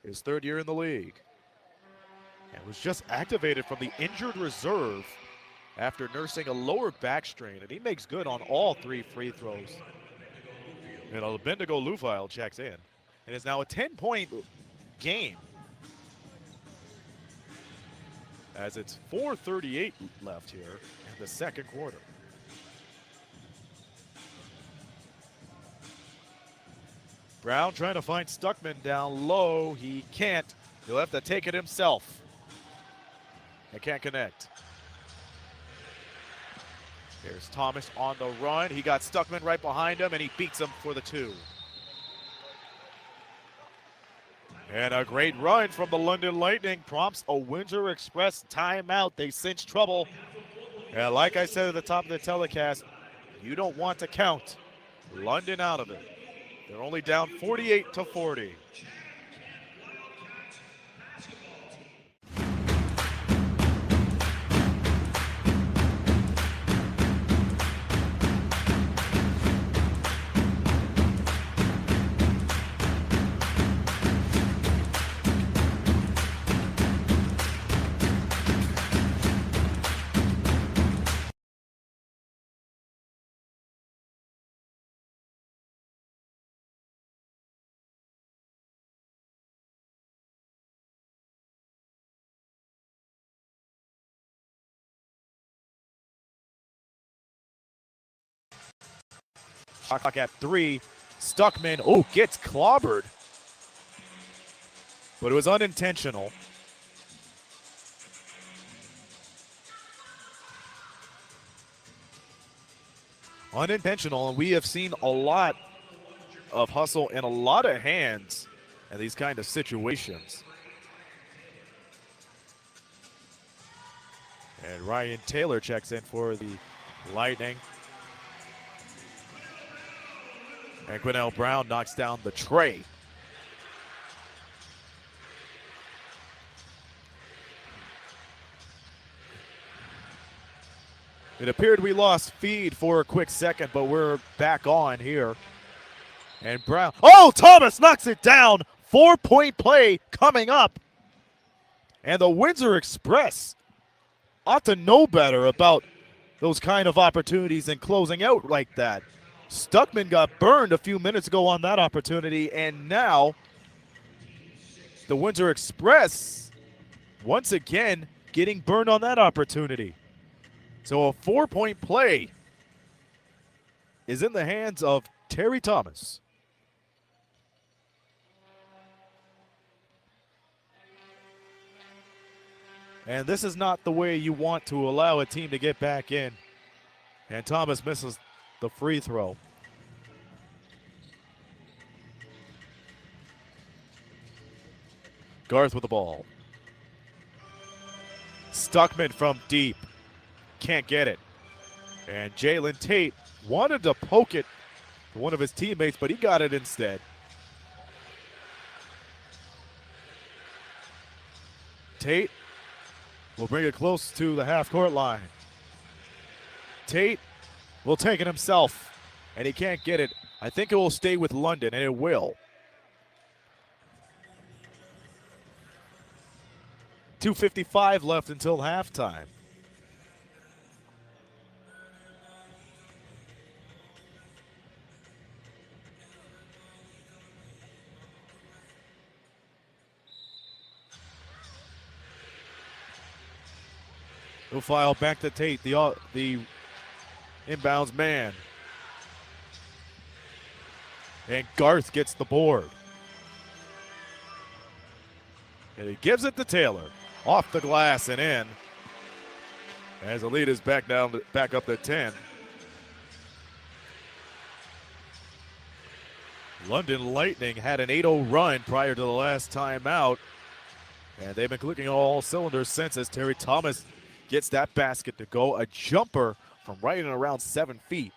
His 3rd year in the league. And was just activated from the injured reserve after nursing a lower back strain. And he makes good on all 3 free throws. And Bendigo Lufile checks in. And it's now a 10-point game, as it's 4:38 left here in the second quarter. Brown trying to find Stuckman down low. He can't. He'll have to take it himself. He can't connect. Here's Thomas on the run. He got Stuckman right behind him, and he beats him for the 2. And a great run from the London Lightning prompts a Windsor Express timeout. They cinch trouble. And like I said at the top of the telecast, you don't want to count London out of it. They're only down 48-40. Clock at 3. Stuckman, gets clobbered. But it was unintentional. And we have seen a lot of hustle and a lot of hands in these kind of situations. And Ryan Taylor checks in for the Lightning. And Quinnell Brown knocks down the tray. It appeared we lost feed for a quick second, but we're back on here. And Brown, Thomas knocks it down. 4-point play coming up. And the Windsor Express ought to know better about those kind of opportunities and closing out like that. Stuckman got burned a few minutes ago on that opportunity, and now the Windsor Express once again getting burned on that opportunity. So a 4-point play is in the hands of Terry Thomas. And this is not the way you want to allow a team to get back in. And Thomas misses the free throw. Garth with the ball. Stuckman from deep. Can't get it. And Jalen Tate wanted to poke it to one of his teammates, but he got it instead. Tate will bring it close to the half-court line. Tate will take it himself, and he can't get it. I think it will stay with London, and it will. 2:55 left until halftime. He'll file back to Tate, the inbounds man. And Garth gets the board. And he gives it to Taylor. Off the glass and in. As the lead is back up to 10. London Lightning had an 8-0 run prior to the last timeout. And they've been clicking on all cylinders since, as Terry Thomas gets that basket to go. A jumper from right in around 7 feet.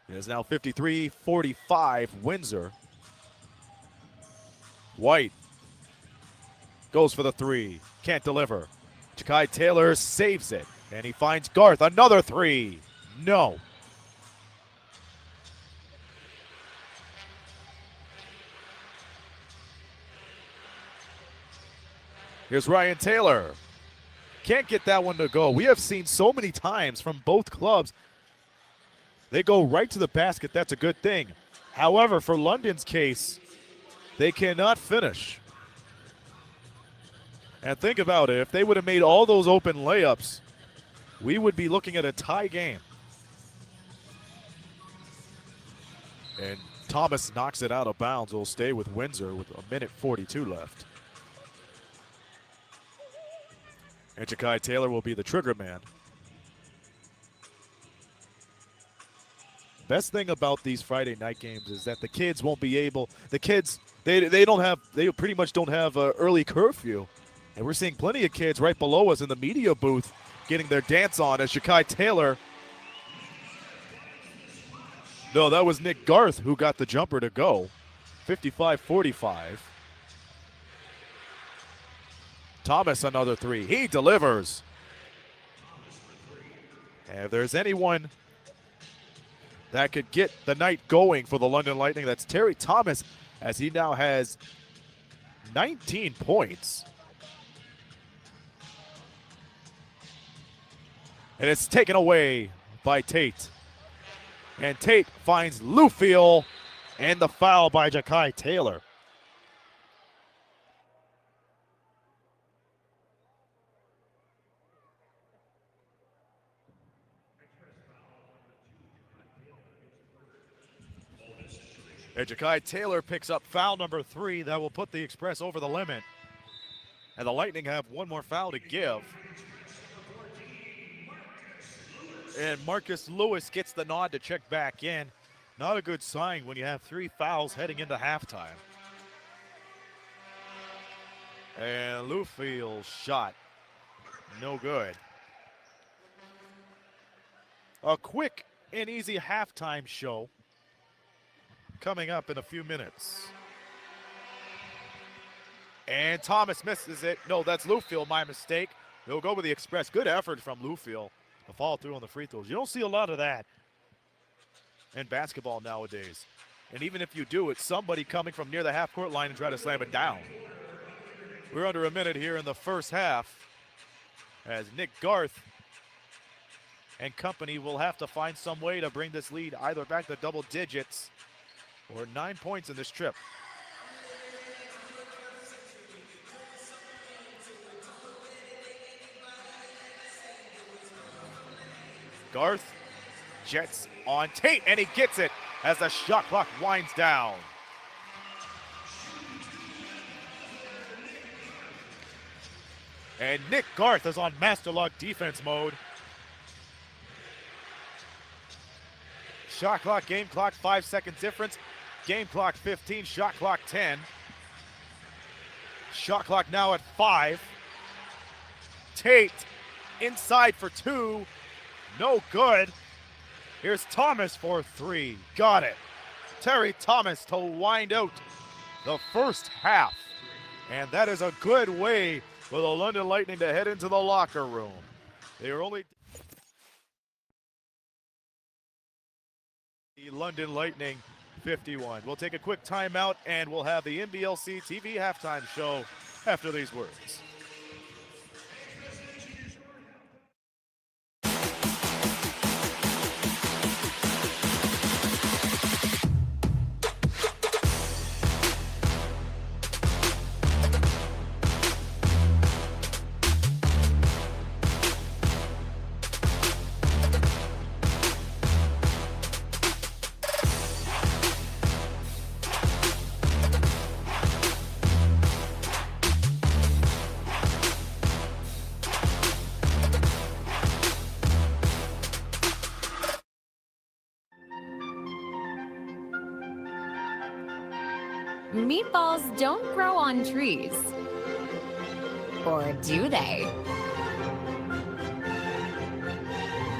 It is now 53-45 Windsor. White goes for the three. Can't deliver. Jachai Taylor saves it. And he finds Garth. Another three. No. Here's Ryan Taylor. Can't get that one to go. We have seen so many times from both clubs, they go right to the basket. That's a good thing. However, for London's case, they cannot finish. And think about it. If they would have made all those open layups, we would be looking at a tie game. And Thomas knocks it out of bounds. Will stay with Windsor with 1:42 left. And Jachai Taylor will be the trigger man. Best thing about these Friday night games is that the kids won't be able, they pretty much don't have an early curfew. And we're seeing plenty of kids right below us in the media booth getting their dance on as Jachai Taylor. No, that was Nick Garth who got the jumper to go. 55-45. Thomas another three. He delivers. And if there's anyone that could get the night going for the London Lightning, that's Terry Thomas, as he now has 19 points. And it's taken away by Tate. And Tate finds Lufiel, and the foul by Jachai Taylor. And Jachai Taylor picks up foul number 3. That will put the Express over the limit. And the Lightning have one more foul to give. And Marcus Lewis gets the nod to check back in. Not a good sign when you have 3 fouls heading into halftime. And Lufiel's shot, no good. A quick and easy halftime show coming up in a few minutes. And Thomas misses it. No, that's Lufiel, my mistake. He'll go with the Express. Good effort from Lufiel to follow through on the free throws. You don't see a lot of that in basketball nowadays. And even if you do, it's somebody coming from near the half-court line and try to slam it down. We're under a minute here in the first half as Nick Garth and company will have to find some way to bring this lead either back to double digits or 9 points in this trip. Garth jets on Tate, and he gets it as the shot clock winds down. And Nick Garth is on master lock defense mode. Shot clock, game clock, 5 second difference. Game clock 15, shot clock 10. Shot clock now at 5. Tate inside for 2. No good. Here's Thomas for 3. Got it. Terry Thomas to wind out the first half. And that is a good way for the London Lightning to head into the locker room. They are only... The London Lightning 51. We'll take a quick timeout and we'll have the NBLC TV halftime show after these words. Meatballs don't grow on trees. Or do they?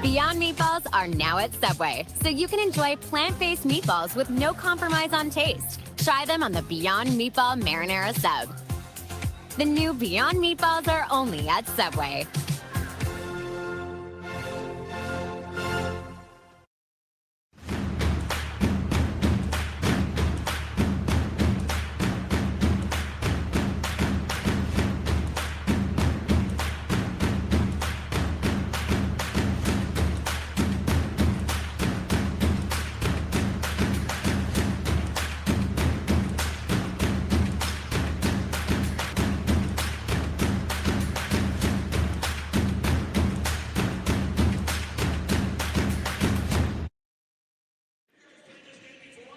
Beyond Meatballs are now at Subway, so you can enjoy plant-based meatballs with no compromise on taste. Try them on the Beyond Meatball Marinara Sub. The new Beyond Meatballs are only at Subway.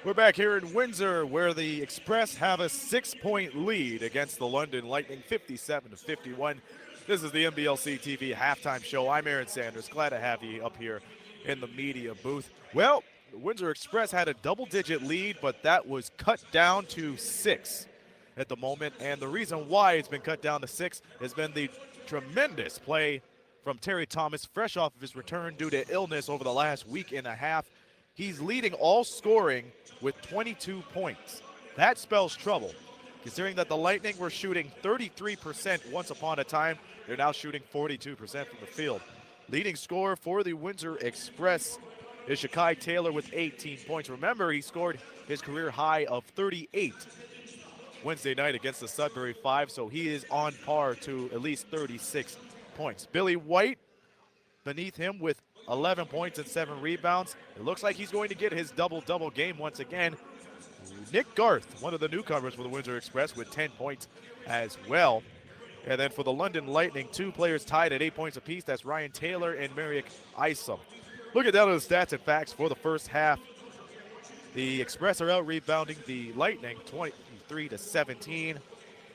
We're back here in Windsor, where the Express have a 6-point lead against the London Lightning, 57-51. This is the NBLC TV halftime show. I'm Aaron Sanders. Glad to have you up here in the media booth. Well, the Windsor Express had a double-digit lead, but that was cut down to 6 at the moment. And the reason why it's been cut down to 6 has been the tremendous play from Terry Thomas, fresh off of his return due to illness over the last week and a half. He's leading all scoring with 22 points. That spells trouble, considering that the Lightning were shooting 33% once upon a time. They're now shooting 42% from the field. Leading scorer for the Windsor Express is Jachai Taylor with 18 points. Remember, he scored his career high of 38 Wednesday night against the Sudbury Five, so he is on par to at least 36 points. Billy White beneath him with 11 points and 7 rebounds. It looks like he's going to get his double-double game once again. Nick Garth, one of the newcomers for the Windsor Express, with 10 points as well. And then for the London Lightning, 2 players tied at 8 points apiece. That's Ryan Taylor and Merrick Isom. Looking down at the stats and facts for the first half, the Express are out rebounding the Lightning 23-17.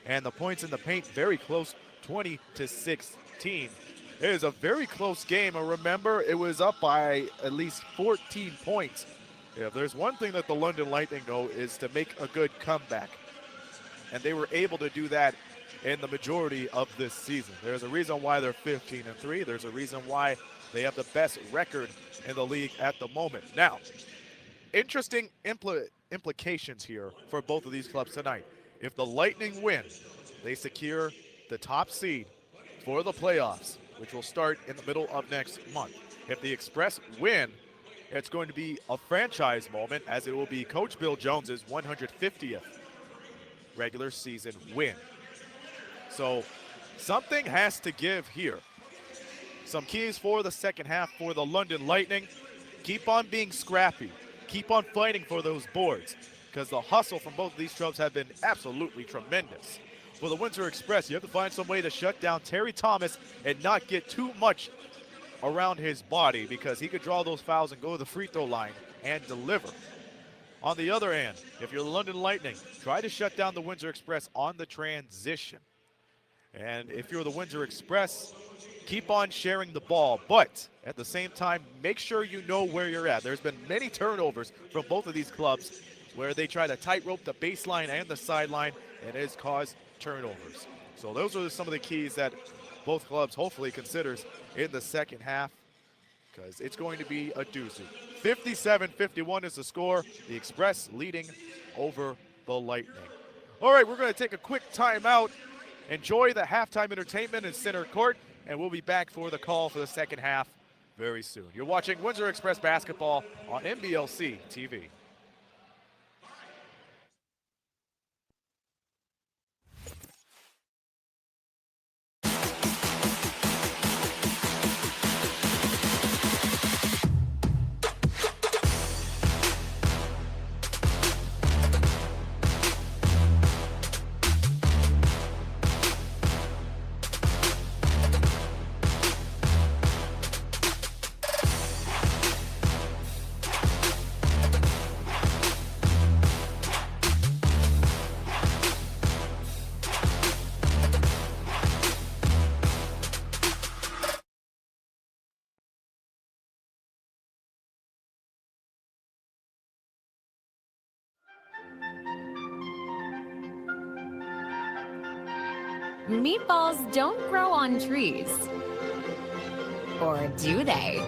And the points in the paint very close, 20-16. It is a very close game, and remember, it was up by at least 14 points. If there's one thing that the London Lightning know is to make a good comeback, and they were able to do that in the majority of this season. There's a reason why they're 15-3. There's a reason why they have the best record in the league at the moment. Now, interesting implications here for both of these clubs tonight. If the Lightning win, they secure the top seed for the playoffs, which will start in the middle of next month. If the Express win, it's going to be a franchise moment, as it will be Coach Bill Jones's 150th regular season win. So something has to give here. Some keys for the second half for the London Lightning. Keep on being scrappy. Keep on fighting for those boards, because the hustle from both of these clubs have been absolutely tremendous. For the Windsor Express, you have to find some way to shut down Terry Thomas and not get too much around his body, because he could draw those fouls and go to the free throw line and deliver. On the other hand, if you're the London Lightning, try to shut down the Windsor Express on the transition. And if you're the Windsor Express, keep on sharing the ball, but at the same time, make sure you know where you're at. There's been many turnovers from both of these clubs where they try to tightrope the baseline and the sideline, and it has caused turnovers. So those are some of the keys that both clubs hopefully considers in the second half, because it's going to be a doozy. 57-51 is the score. The Express leading over the Lightning. All right, we're going to take a quick timeout. Enjoy the halftime entertainment in center court, and we'll be back for the call for the second half very soon. You're watching Windsor Express basketball on NBLC TV. Meatballs don't grow on trees. Or do they?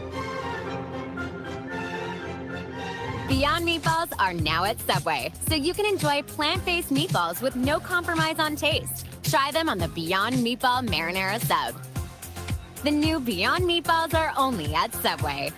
Beyond Meatballs are now at Subway, so you can enjoy plant-based meatballs with no compromise on taste. Try them on the Beyond Meatball Marinara Sub. The new Beyond Meatballs are only at Subway.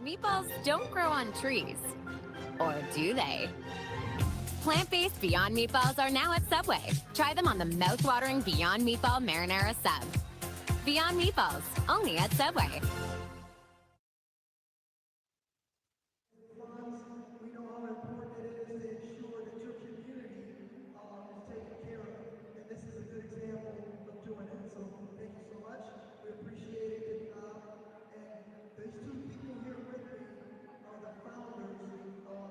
Meatballs don't grow on trees. Or do they? Plant-based Beyond Meatballs are now at Subway. Try them on the mouth-watering Beyond Meatball Marinara Sub. Beyond Meatballs, only at Subway. We know how important it is to ensure that your community is taken care of, and this is a good example of doing it. So thank you so much. We appreciate it. And these two people here with me are the founders of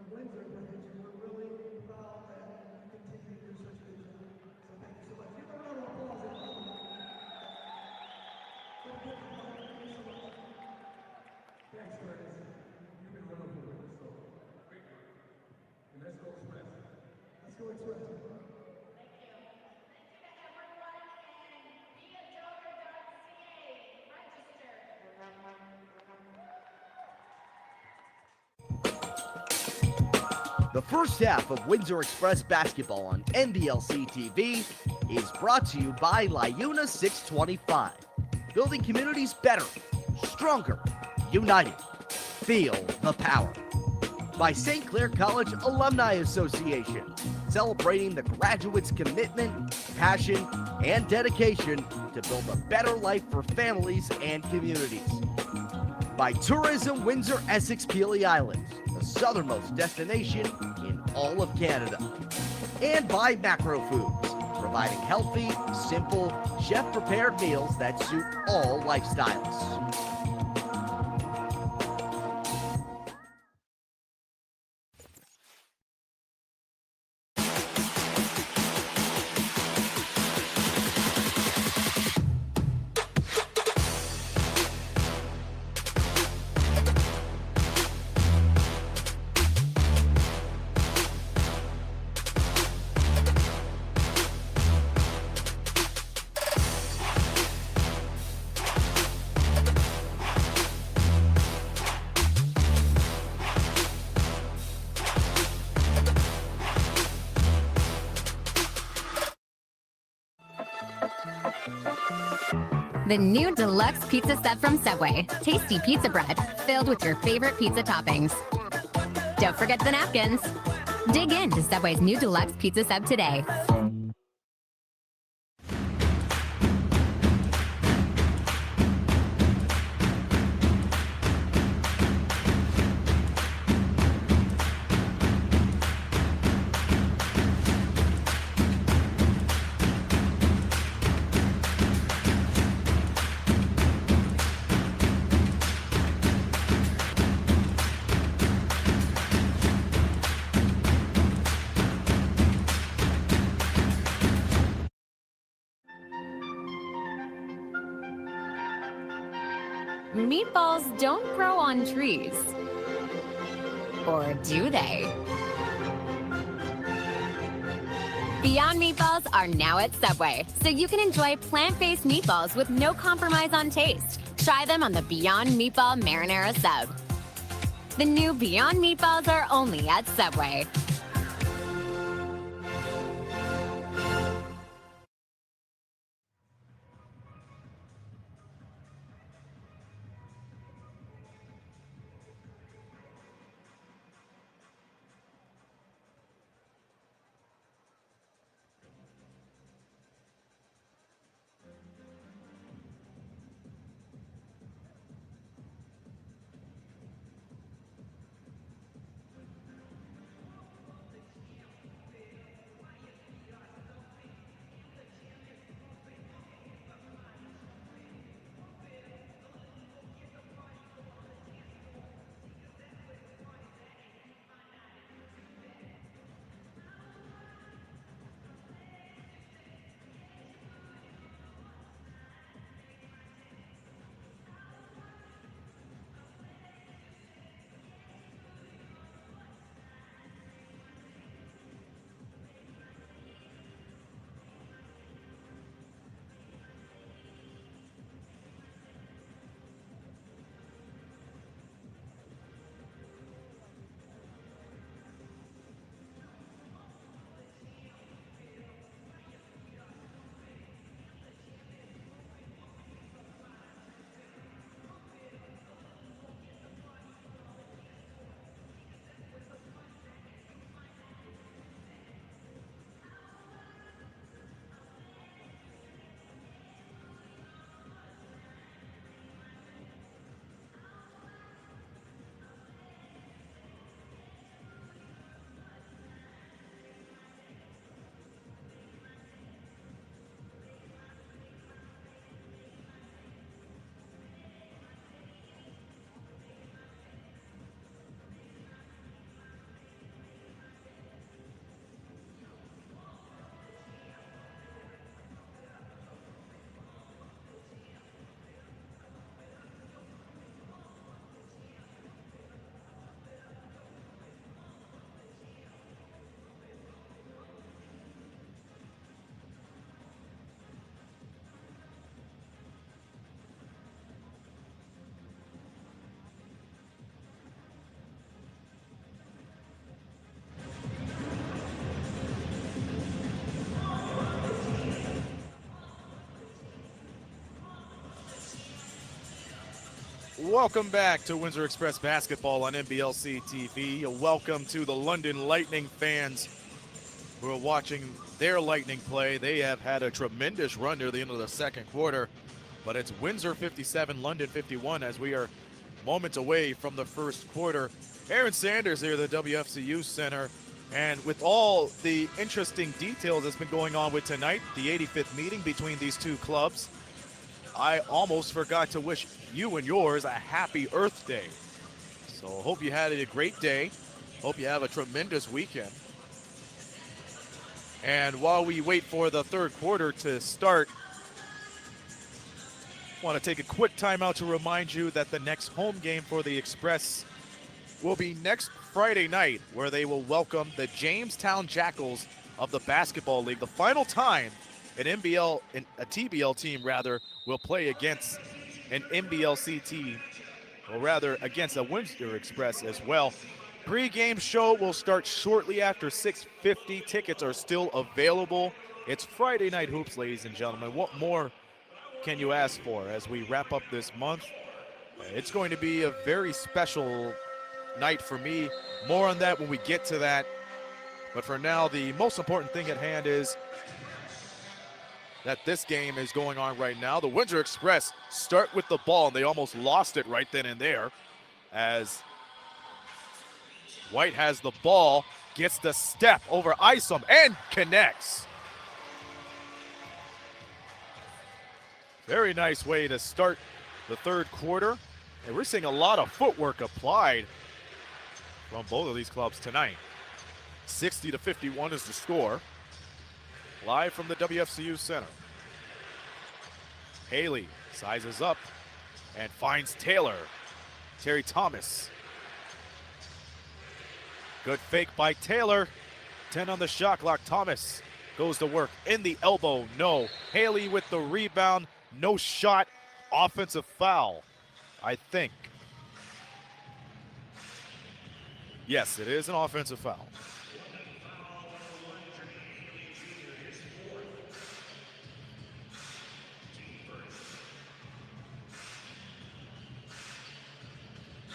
Windsor Bridge. We're really proud that you continue to do such a good job. So thank you so much. Give a round of applause, everybody. Thank you so much. Thanks, Curtis. You've been wonderful with us, so great. And let's go Express. Let's go Express. The first half of Windsor Express basketball on NBLC TV is brought to you by Liuna 625. Building communities better, stronger, united. Feel the power. By St. Clair College Alumni Association, celebrating the graduates' commitment, passion, and dedication to build a better life for families and communities. By Tourism Windsor Essex Peely Islands, the southernmost destination in all of Canada. And by Macro Foods, providing healthy, simple, chef-prepared meals that suit all lifestyles. The new deluxe pizza sub from Subway. Tasty pizza bread filled with your favorite pizza toppings. Don't forget the napkins. Dig in to Subway's new deluxe pizza sub today. Meatballs don't grow on trees. Or do they? Beyond Meatballs are now at Subway, so you can enjoy plant-based meatballs with no compromise on taste. Try them on the Beyond Meatball Marinara Sub. The new Beyond Meatballs are only at Subway. Welcome back to Windsor Express basketball on NBLC TV. Welcome to the London Lightning fans who are watching their Lightning play. They have had a tremendous run near the end of the second quarter, but it's Windsor 57, London 51 as we are moments away from the first quarter. Aaron Sanders here at the WFCU Center, and with all the interesting details that's been going on with tonight, the 85th meeting between these two clubs, I almost forgot to wish you and yours a happy Earth Day. So hope you had a great day. Hope you have a tremendous weekend. And while we wait for the third quarter to start, I want to take a quick timeout to remind you that the next home game for the Express will be next Friday night, where they will welcome the Jamestown Jackals of the Basketball League. The final time a TBL team rather will play against an NBLC team, or rather against a Windsor Express as well. Pre-game show will start shortly after 6:50. Tickets are still available. It's Friday Night Hoops, ladies and gentlemen. What more can you ask for as we wrap up this month? It's going to be a very special night for me. More on that when we get to that. But for now, the most important thing at hand is that this game is going on right now. The Windsor Express start with the ball, and they almost lost it right then and there as White has the ball, gets the step over Isom, and connects. Very nice way to start the third quarter. And we're seeing a lot of footwork applied from both of these clubs tonight. 60-51 is the score. Live from the WFCU Center. Haley sizes up and finds Taylor. Terry Thomas. Good fake by Taylor. 10 on the shot clock. Thomas goes to work in the elbow. No. Haley with the rebound. No shot. Offensive foul, I think. Yes, it is an offensive foul.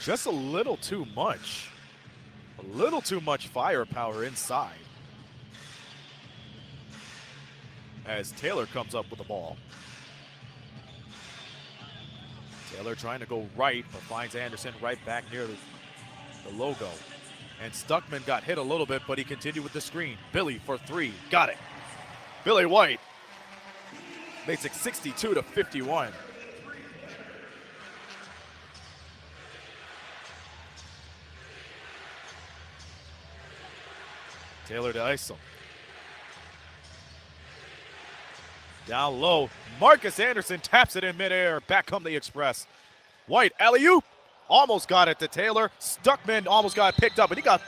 Just a little too much. A little too much firepower inside. As Taylor comes up with the ball. Taylor trying to go right, but finds Anderson right back near the logo. And Stuckman got hit a little bit, but he continued with the screen. Billy for three. Got it. Billy White makes it 62-51. Taylor to Isom. Down low, Marcus Anderson taps it in midair. Back come the Express. White, alley-oop, almost got it to Taylor. Stuckman almost got picked up, but he got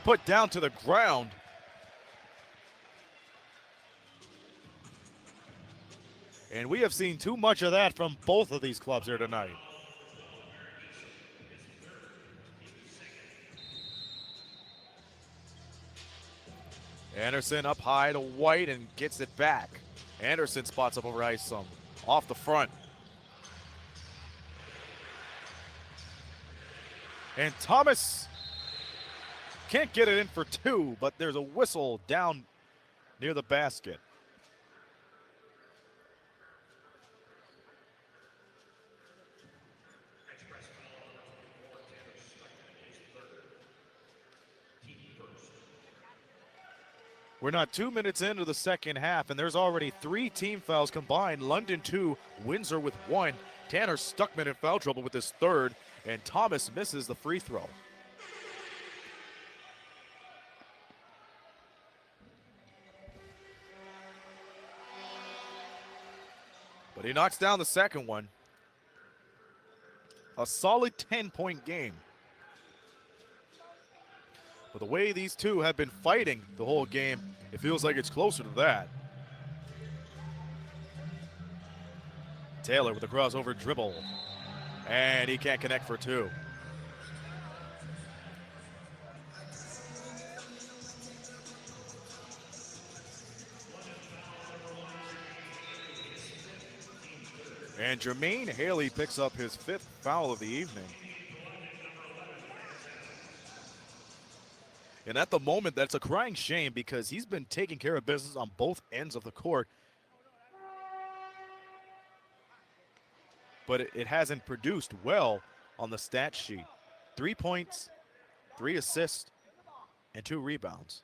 put down to the ground. And we have seen too much of that from both of these clubs here tonight. Anderson up high to White and gets it back. Anderson spots up over Isom. Off the front. And Thomas can't get it in for two, but there's a whistle down near the basket. We're not 2 minutes into the second half, and there's already 3 team fouls combined. London 2, Windsor with 1. Tanner Stuckman in foul trouble with his third, and Thomas misses the free throw. But he knocks down the second one. A solid 10-point game. But the way these two have been fighting the whole game, it feels like it's closer to that. Taylor with a crossover dribble. And he can't connect for two. And Jermaine Haley picks up his 5th foul of the evening. And at the moment, that's a crying shame because he's been taking care of business on both ends of the court. But it hasn't produced well on the stat sheet. 3 points, 3 assists, and 2 rebounds.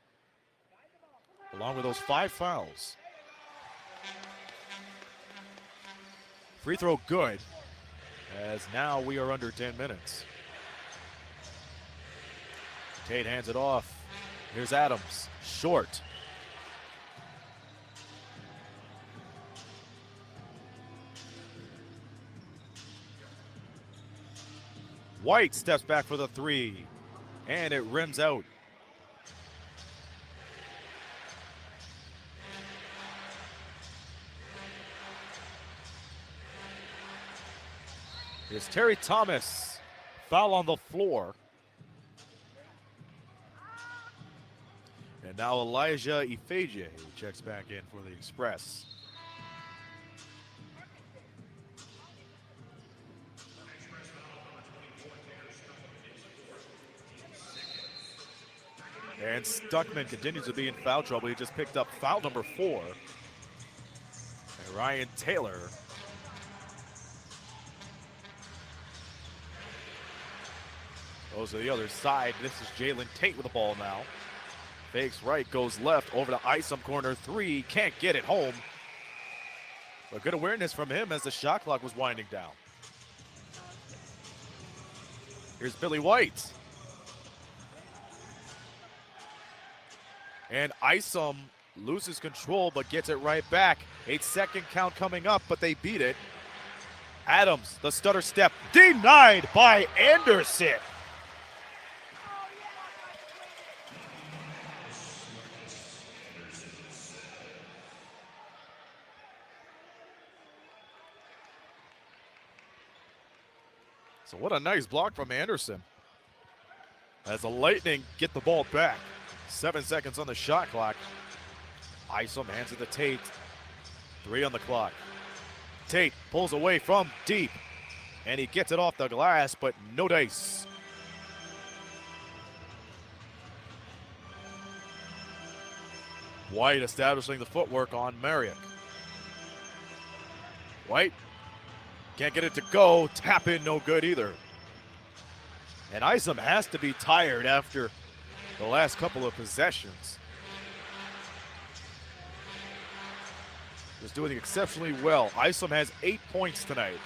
Along with those 5 fouls. Free throw good, as now we are under 10 minutes. Tate hands it off. Here's Adams, short. White steps back for the three, and it rims out. Here's Terry Thomas, foul on the floor. And now Elijah Ifeje checks back in for the Express. And Stuckman continues to be in foul trouble. He just picked up foul number 4. And Ryan Taylor goes to the other side. This is Jalen Tate with the ball now. Fakes right, goes left, over to Isom, corner 3. Can't get it home. But good awareness from him as the shot clock was winding down. Here's Billy White. And Isom loses control but gets it right back. 8-second count coming up, but they beat it. Adams, the stutter step, denied by Anderson. So what a nice block from Anderson. As the Lightning get the ball back. 7 seconds on the shot clock. Isom hands it to Tate. 3 on the clock. Tate pulls away from deep. And he gets it off the glass, but no dice. White establishing the footwork on Marriott. White can't get it to go. Tap in, no good either. And Isom has to be tired after the last couple of possessions. Just doing exceptionally well. Isom has 8 points tonight.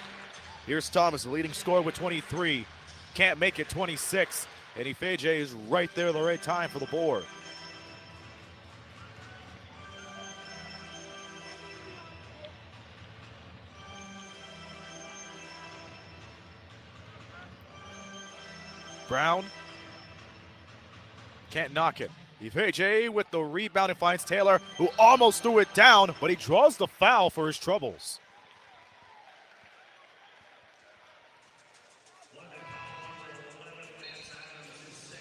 Here's Thomas, the leading scorer with 23. Can't make it 26. And Ifeje is right there at the right time for the board. Brown can't knock it. Ifeje with the rebound and finds Taylor, who almost threw it down, but he draws the foul for his troubles.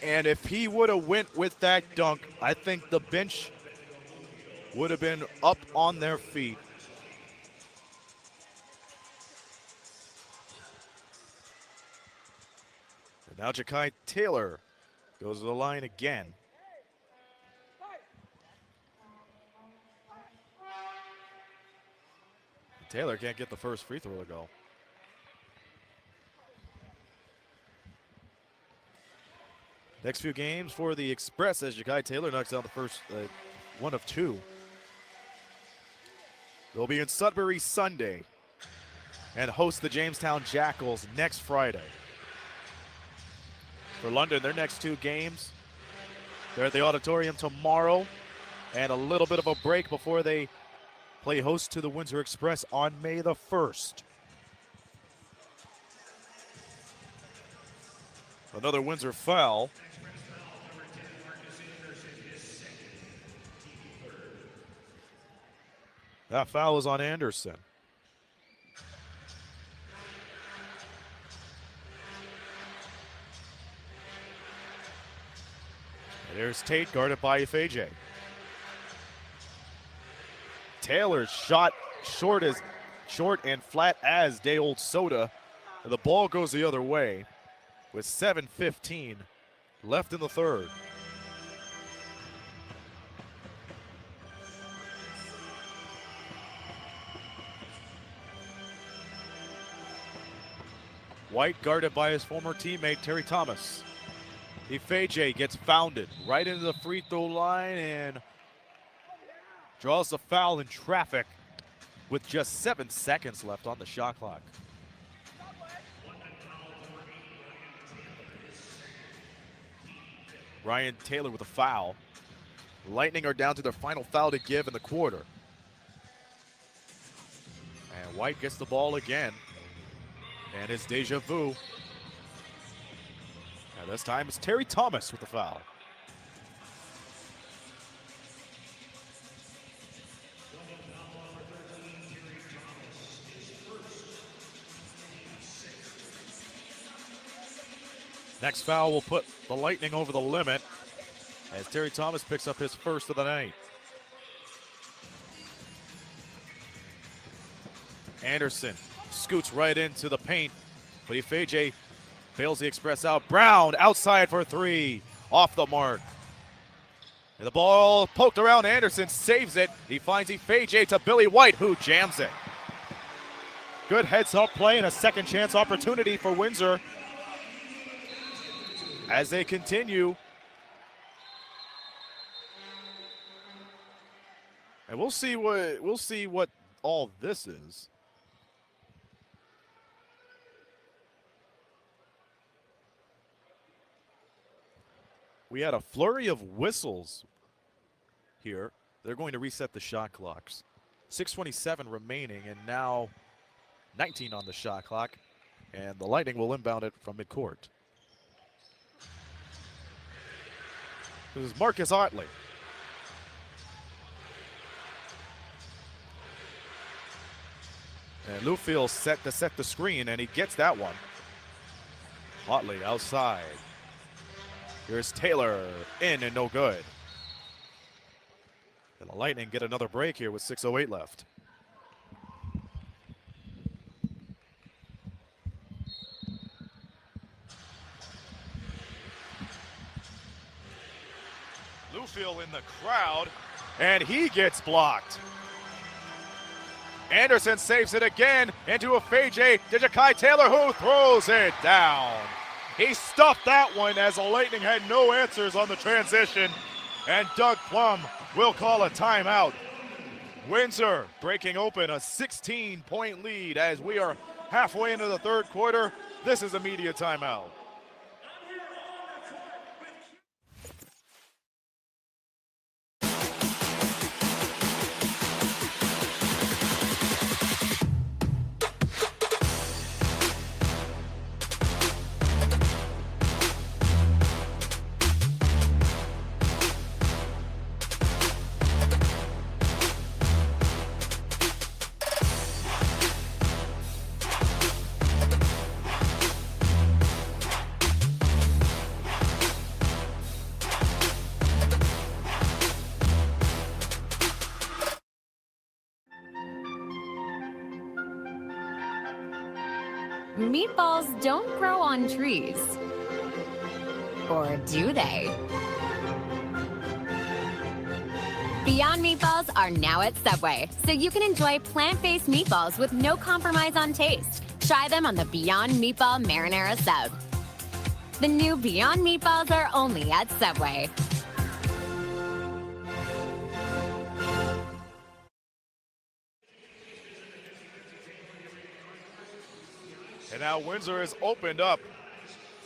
And if he would have went with that dunk, I think the bench would have been up on their feet. And now Jachai Taylor goes to the line again. Taylor can't get the first free throw to go. Next few games for the Express as Jachai Taylor knocks down the first one of 2. They'll be in Sudbury Sunday and host the Jamestown Jackals next Friday. For London, their next 2 games, they're at the auditorium tomorrow and a little bit of a break before they play host to the Windsor Express on May the 1st. Another Windsor foul. That foul is on Anderson. And there's Tate guarded by Ifeje. Taylor's shot short and flat as day old soda. And the ball goes the other way with 7:15 left in the third. White guarded by his former teammate Terry Thomas. Ifeje gets founded right into the free throw line and draws the foul in traffic with just 7 seconds left on the shot clock. Ryan Taylor with a foul. Lightning are down to their final foul to give in the quarter. And White gets the ball again. And it's deja vu. And this time it's Terry Thomas with the foul. Next foul will put the Lightning over the limit as Terry Thomas picks up his first of the night. Anderson scoots right into the paint, but Ifeje bails the Express out. Brown outside for 3, off the mark. The ball poked around. Anderson saves it. He finds Ifeje to Billy White, who jams it. Good heads-up play and a second chance opportunity for Windsor as they continue. And we'll see what all this is. We had a flurry of whistles here. They're going to reset the shot clocks. 6:27 remaining, and now 19 on the shot clock. And the Lightning will inbound it from midcourt. This is Marcus Otley. And Lufield set the screen, and he gets that one. Otley outside. Here's Taylor, in and no good. And the Lightning get another break here with 6:08 left. Lufield in the crowd, and he gets blocked. Anderson saves it again into Ifeje to Jachai Taylor, who throws it down. He stuffed that one as the Lightning had no answers on the transition, and Doug Plum will call a timeout. Windsor breaking open a 16-point lead as we are halfway into the third quarter. This is a media timeout. Meatballs don't grow on trees. Or do they? Beyond Meatballs are now at Subway, so you can enjoy plant-based meatballs with no compromise on taste. Try them on the Beyond Meatball Marinara Sub. The new Beyond Meatballs are only at Subway. And now Windsor has opened up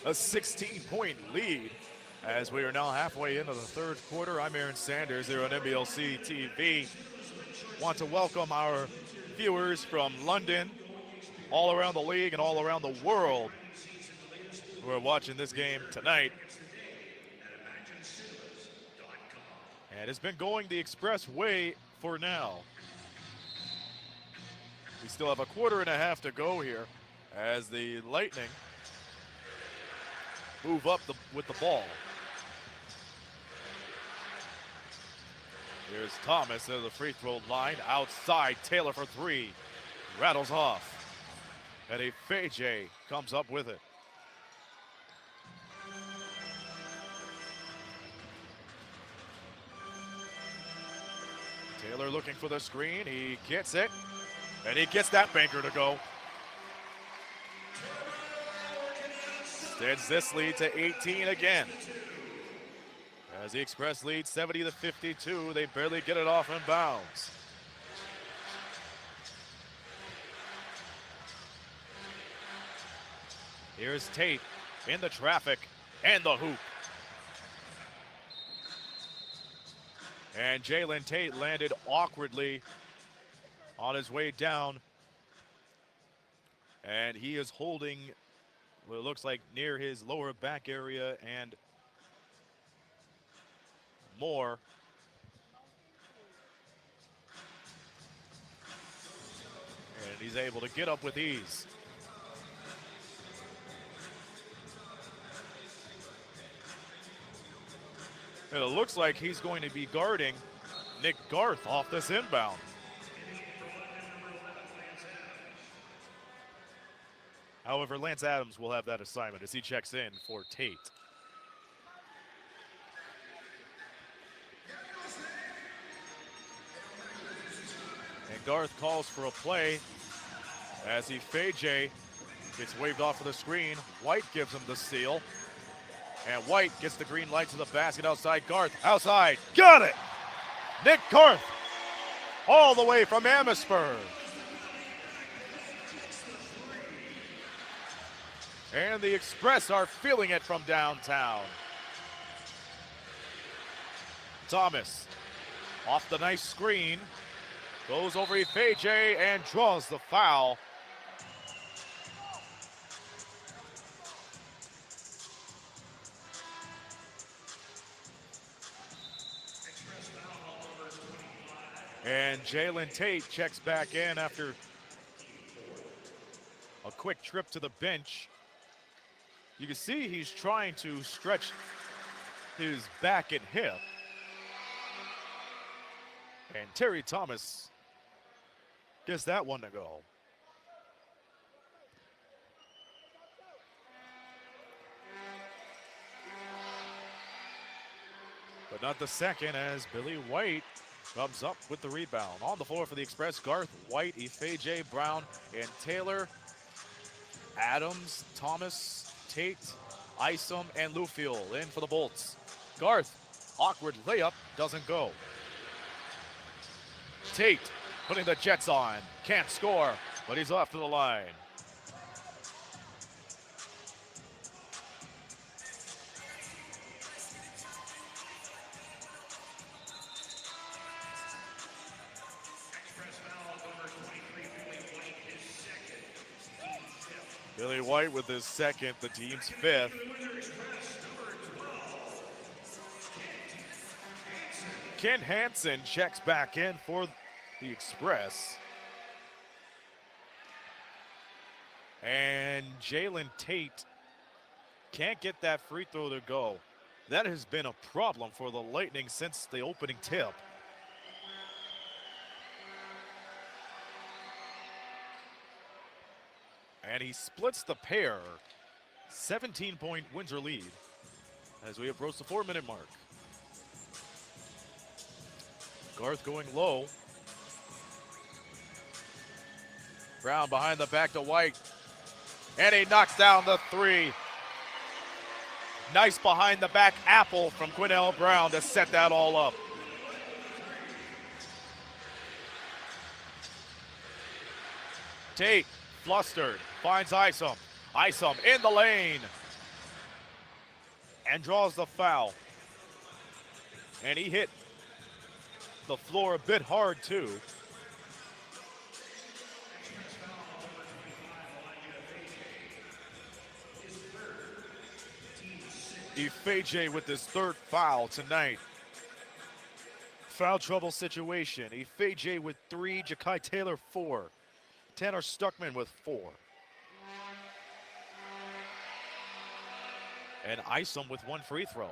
a 16-point lead as we are now halfway into the third quarter. I'm Aaron Sanders here on NBLC TV. Want to welcome our viewers from London, all around the league and all around the world who are watching this game tonight. And it's been going the express way for now. We still have a quarter and a half to go here as the Lightning move up with the ball. Here's Thomas at the free throw line. Outside, Taylor for three. Rattles off. And Ifeje comes up with it. Taylor looking for the screen. He gets it. And he gets that banker to go. Extends this lead to 18 again. As the Express leads 70-52, they barely get it off in bounds. Here's Tate in the traffic and the hoop. And Jalen Tate landed awkwardly on his way down. And he is holding what it looks like near his lower back area and more. And he's able to get up with ease. And it looks like he's going to be guarding Nick Garth off this inbound. However, Lance Adams will have that assignment as he checks in for Tate. And Garth calls for a play as Ifeje gets waved off of the screen. White gives him the steal. And White gets the green light to the basket outside. Garth outside. Got it! Nick Garth all the way from Amherstburg. And the Express are feeling it from downtown. Thomas off the nice screen. Goes over Ifeje and draws the foul. And Jalen Tate checks back in after a quick trip to the bench. You can see he's trying to stretch his back and hip. And Terry Thomas gets that one to go. But not the second, as Billy White comes up with the rebound. On the floor for the Express, Garth, White, Ifeje, Brown, and Taylor. Adams, Thomas, Tate, Isom, and Lufiel in for the Bolts. Garth, awkward layup, doesn't go. Tate putting the Jets on, can't score, but he's off to the line. Billy White with his second, the team's fifth. Ken Hansen checks back in for the Express. And Jalen Tate can't get that free throw to go. That has been a problem for the Lightning since the opening tip. And he splits the pair. 17-point Windsor lead as we approach the 4-minute mark. Garth going low. Brown behind the back to White. And he knocks down the three. Nice behind the back apple from Quinnell Brown to set that all up. Tate, flustered, finds Isom. Isom in the lane. And draws the foul. And he hit the floor a bit hard too. Ifeje with his third foul tonight. Foul trouble situation. Ifeje with 3, Jachai Taylor 4. Tanner Stuckman with 4. And Isom with 1 free throw.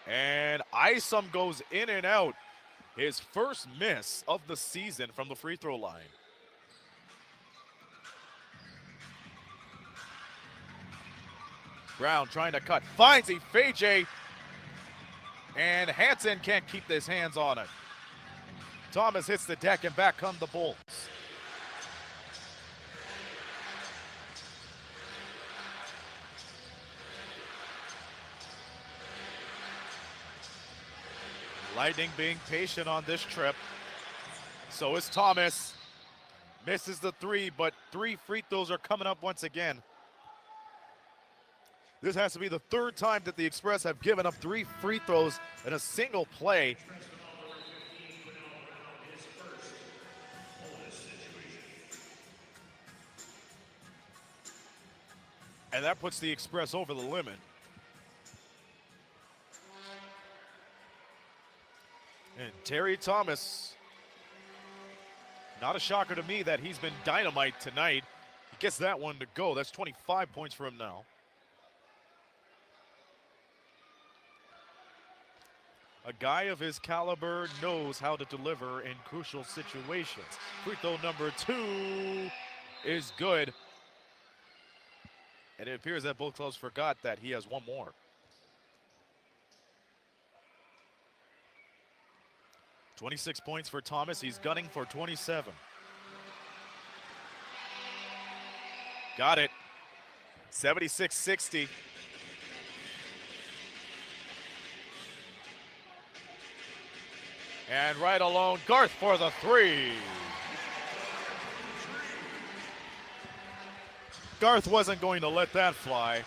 And Isom goes in and out. His first miss of the season from the free throw line. Brown trying to cut, finds Ifeje, and Hansen can't keep his hands on it. Thomas hits the deck and back come the Bolts. Lightning being patient on this trip. So is Thomas. Misses the 3, but 3 free throws are coming up once again. This has to be the 3rd time that the Express have given up 3 free throws in a single play. And that puts the Express over the limit. And Terry Thomas, not a shocker to me that he's been dynamite tonight. He gets that one to go. That's 25 points for him now. A guy of his caliber knows how to deliver in crucial situations. Free throw number 2, is good. And it appears that both clubs forgot that he has one more. "26 points for Thomas. He's gunning for 27. Got it. 76-60. And right alone, Garth for the three. Garth wasn't going to let that fly.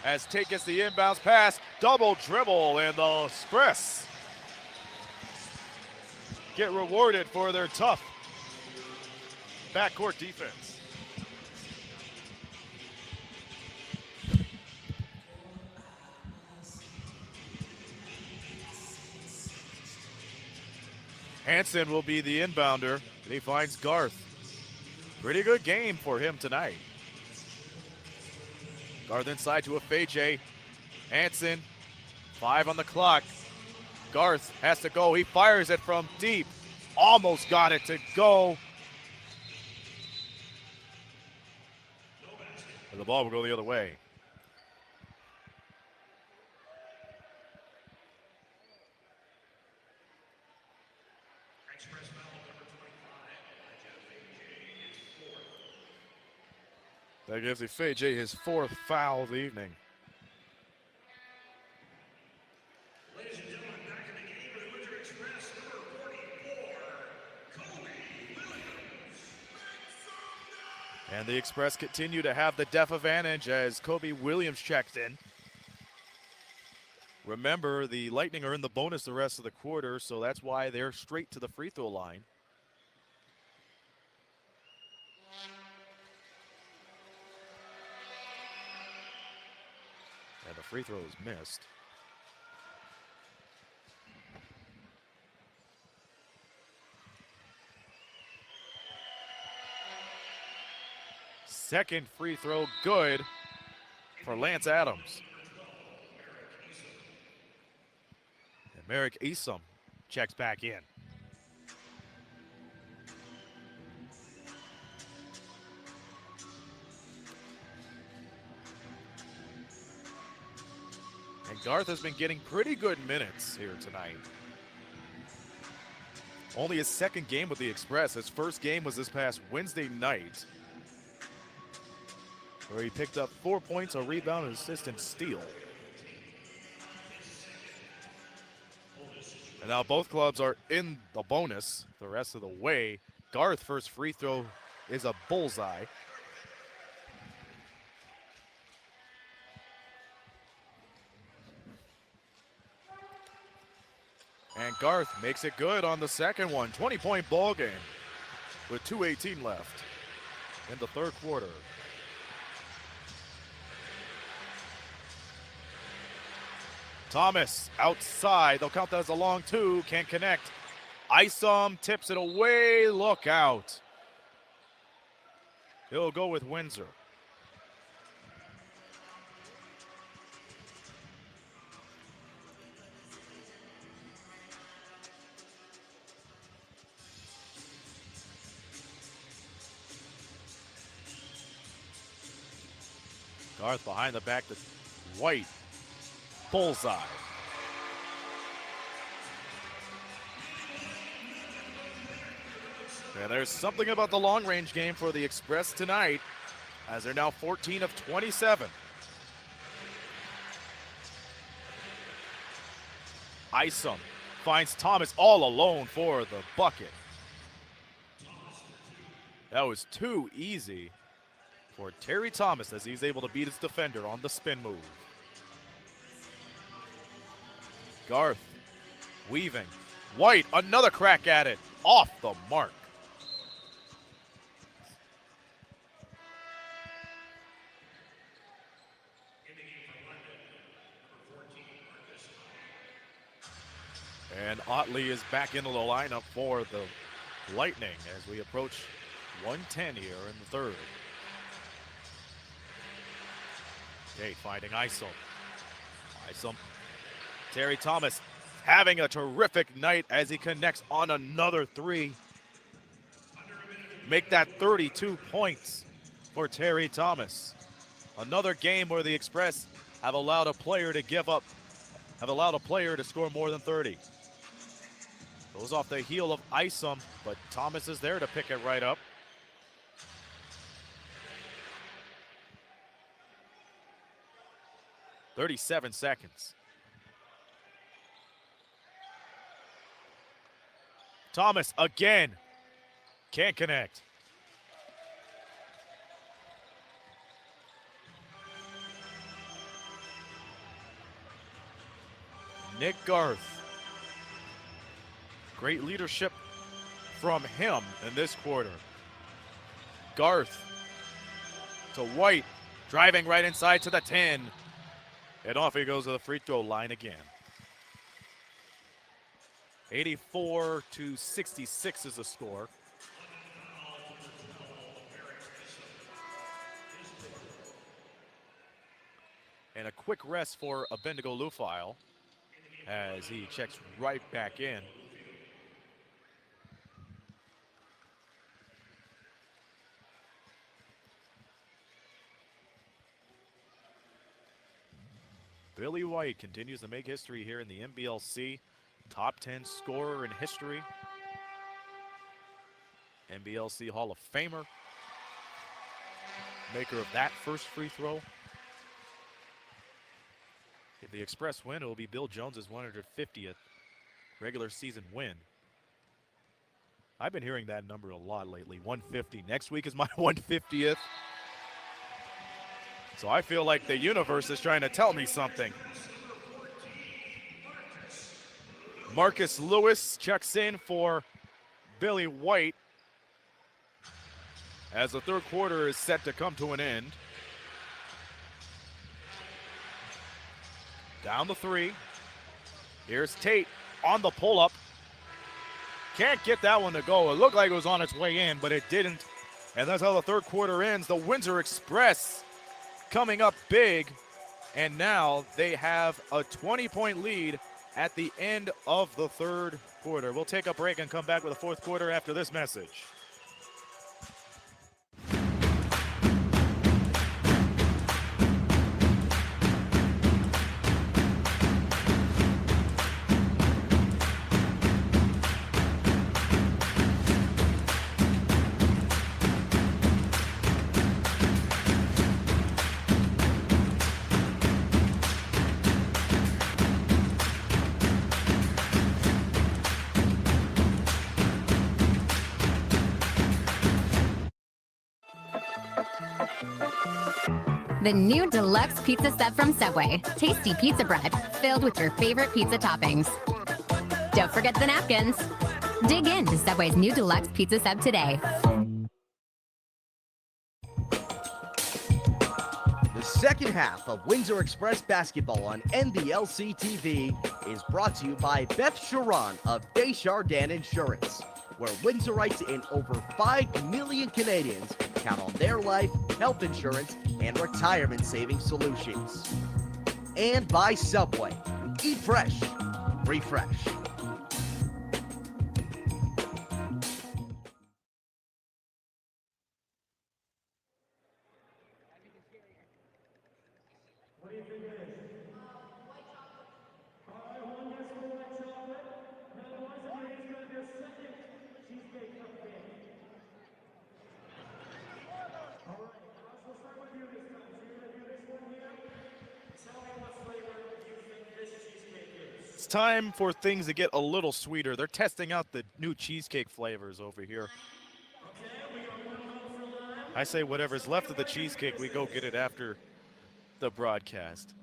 As Tate gets the inbounds pass, double dribble, and the Express get rewarded for their tough backcourt defense. Hansen will be the inbounder, and he finds Garth. Pretty good game for him tonight. Garth inside to a Feje. Hansen, 5 on the clock. Garth has to go. He fires it from deep. Almost got it to go. And the ball will go the other way. Express foul number 25. That gives the Feje his 4th foul of the evening. Ladies and gentlemen, back in the game for the Windsor Express, number 44, Kobe Williams. And the Express continue to have the def advantage as Kobe Williams checks in. Remember, the Lightning are in the bonus the rest of the quarter, so that's why they're straight to the free throw line. And the free throw is missed. Second free throw good for Lance Adams. And Merrick Esom checks back in. And Garth has been getting pretty good minutes here tonight. Only his 2nd game with the Express. His 1st game was this past Wednesday night, where he picked up 4 points, a rebound, an assist, and steal. And now both clubs are in the bonus the rest of the way. Garth's first free throw is a bullseye. And Garth makes it good on the second one. 20-point ball game with 2:18 left in the 3rd quarter. Thomas outside. They'll count that as a long 2. Can't connect. Isom tips it away. Look out. He'll go with Windsor. Garth behind the back to White. Bullseye. And there's something about the long-range game for the Express tonight, as they're now 14 of 27. Isom finds Thomas all alone for the bucket. That was too easy for Terry Thomas as he's able to beat his defender on the spin move. Garth weaving. White, another crack at it. Off the mark. And Otley is back into the lineup for the Lightning as we approach 1:10 here in the 3rd. Tate finding Isom. Isom. Terry Thomas having a terrific night as he connects on another 3. make that 32 points for Terry Thomas. Another game where the Express have allowed a player to score more than 30. Goes off the heel of Isom, but Thomas is there to pick it right up. "37 seconds. Thomas again. Can't connect. Nick Garth. Great leadership from him in this quarter. Garth to White, driving right inside to the 10. And off he goes to the free throw line again. 84-66 is the score. And a quick rest for Abendigo Lufile as he checks right back in. Billy White continues to make history here in the NBLC. Top 10 scorer in history. NBLC Hall of Famer. Maker of that first free throw. If the Express win, it will be Bill Jones's 150th regular season win. I've been hearing that number a lot lately, 150. Next week is my 150th. So I feel like the universe is trying to tell me something. Marcus Lewis checks in for Billy White as the third quarter is set to come to an end. Down the three. Here's Tate on the pull-up. Can't get that one to go. It looked like it was on its way in, but it didn't. And that's how the third quarter ends. The Windsor Express coming up big. And now they have a 20-point lead at the end of the third quarter. We'll take a break and come back with the fourth quarter after this message. The new deluxe pizza sub from Subway. Tasty pizza bread filled with your favorite pizza toppings. Don't forget the napkins. Dig in to Subway's new deluxe pizza sub today. The second half of Windsor Express basketball on NBLC TV is brought to you by Beth Sharon of Desjardins Insurance, where Windsorites and over 5 million Canadians count on their life, health insurance, and retirement saving solutions. And by Subway. Eat fresh. Refresh. What do you think it is? White chocolate. All right, one guess for white chocolate. Now, once again, it's going to be a second cheesecake cupcake. All right, Ross, we'll start with you this time. So you're going to do this one here. Tell me what flavor you think this cheesecake is. It's time for things to get a little sweeter. They're testing out the new cheesecake flavors over here. I say whatever's left of the cheesecake, we go get it after the broadcast.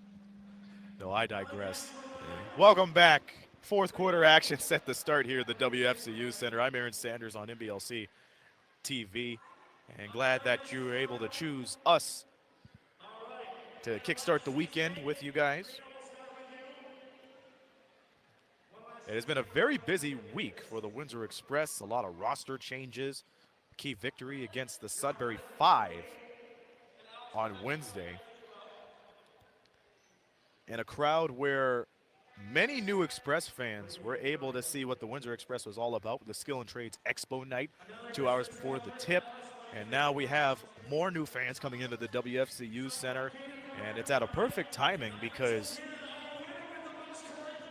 No, I digress. Welcome back. Fourth quarter action set to start here at the WFCU Center. I'm Aaron Sanders on NBLC TV, and glad that you were able to choose us to kickstart the weekend with you guys. It has been a very busy week for the Windsor Express. A lot of roster changes. Key victory against the Sudbury 5 on Wednesday. And a crowd where Many new Express fans were able to see what the Windsor Express was all about with the Skill and Trades Expo night 2 hours before the tip. And now we have more new fans coming into the WFCU Center. And it's at a perfect timing because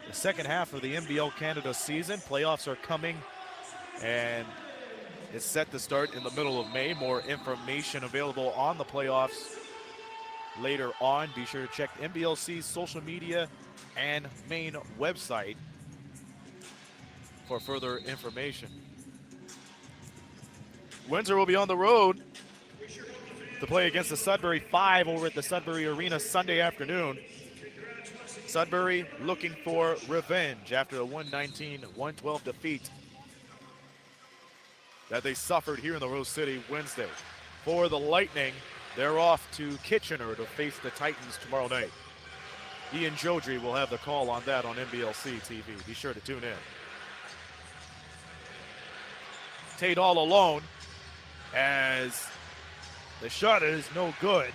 the second half of the NBL Canada season, playoffs are coming, and it's set to start in the middle of May. More information available on the playoffs later on. Be sure to check NBLC's social media and main website for further information. Windsor will be on the road to play against the Sudbury 5 over at the Sudbury Arena Sunday afternoon. Sudbury looking for revenge after a 119-112 defeat that they suffered here in the Rose City Wednesday. For the Lightning, they're off to Kitchener to face the Titans tomorrow night. Ian Jodry will have the call on that on NBLC TV. Be sure to tune in. Tate all alone as the shot is no good.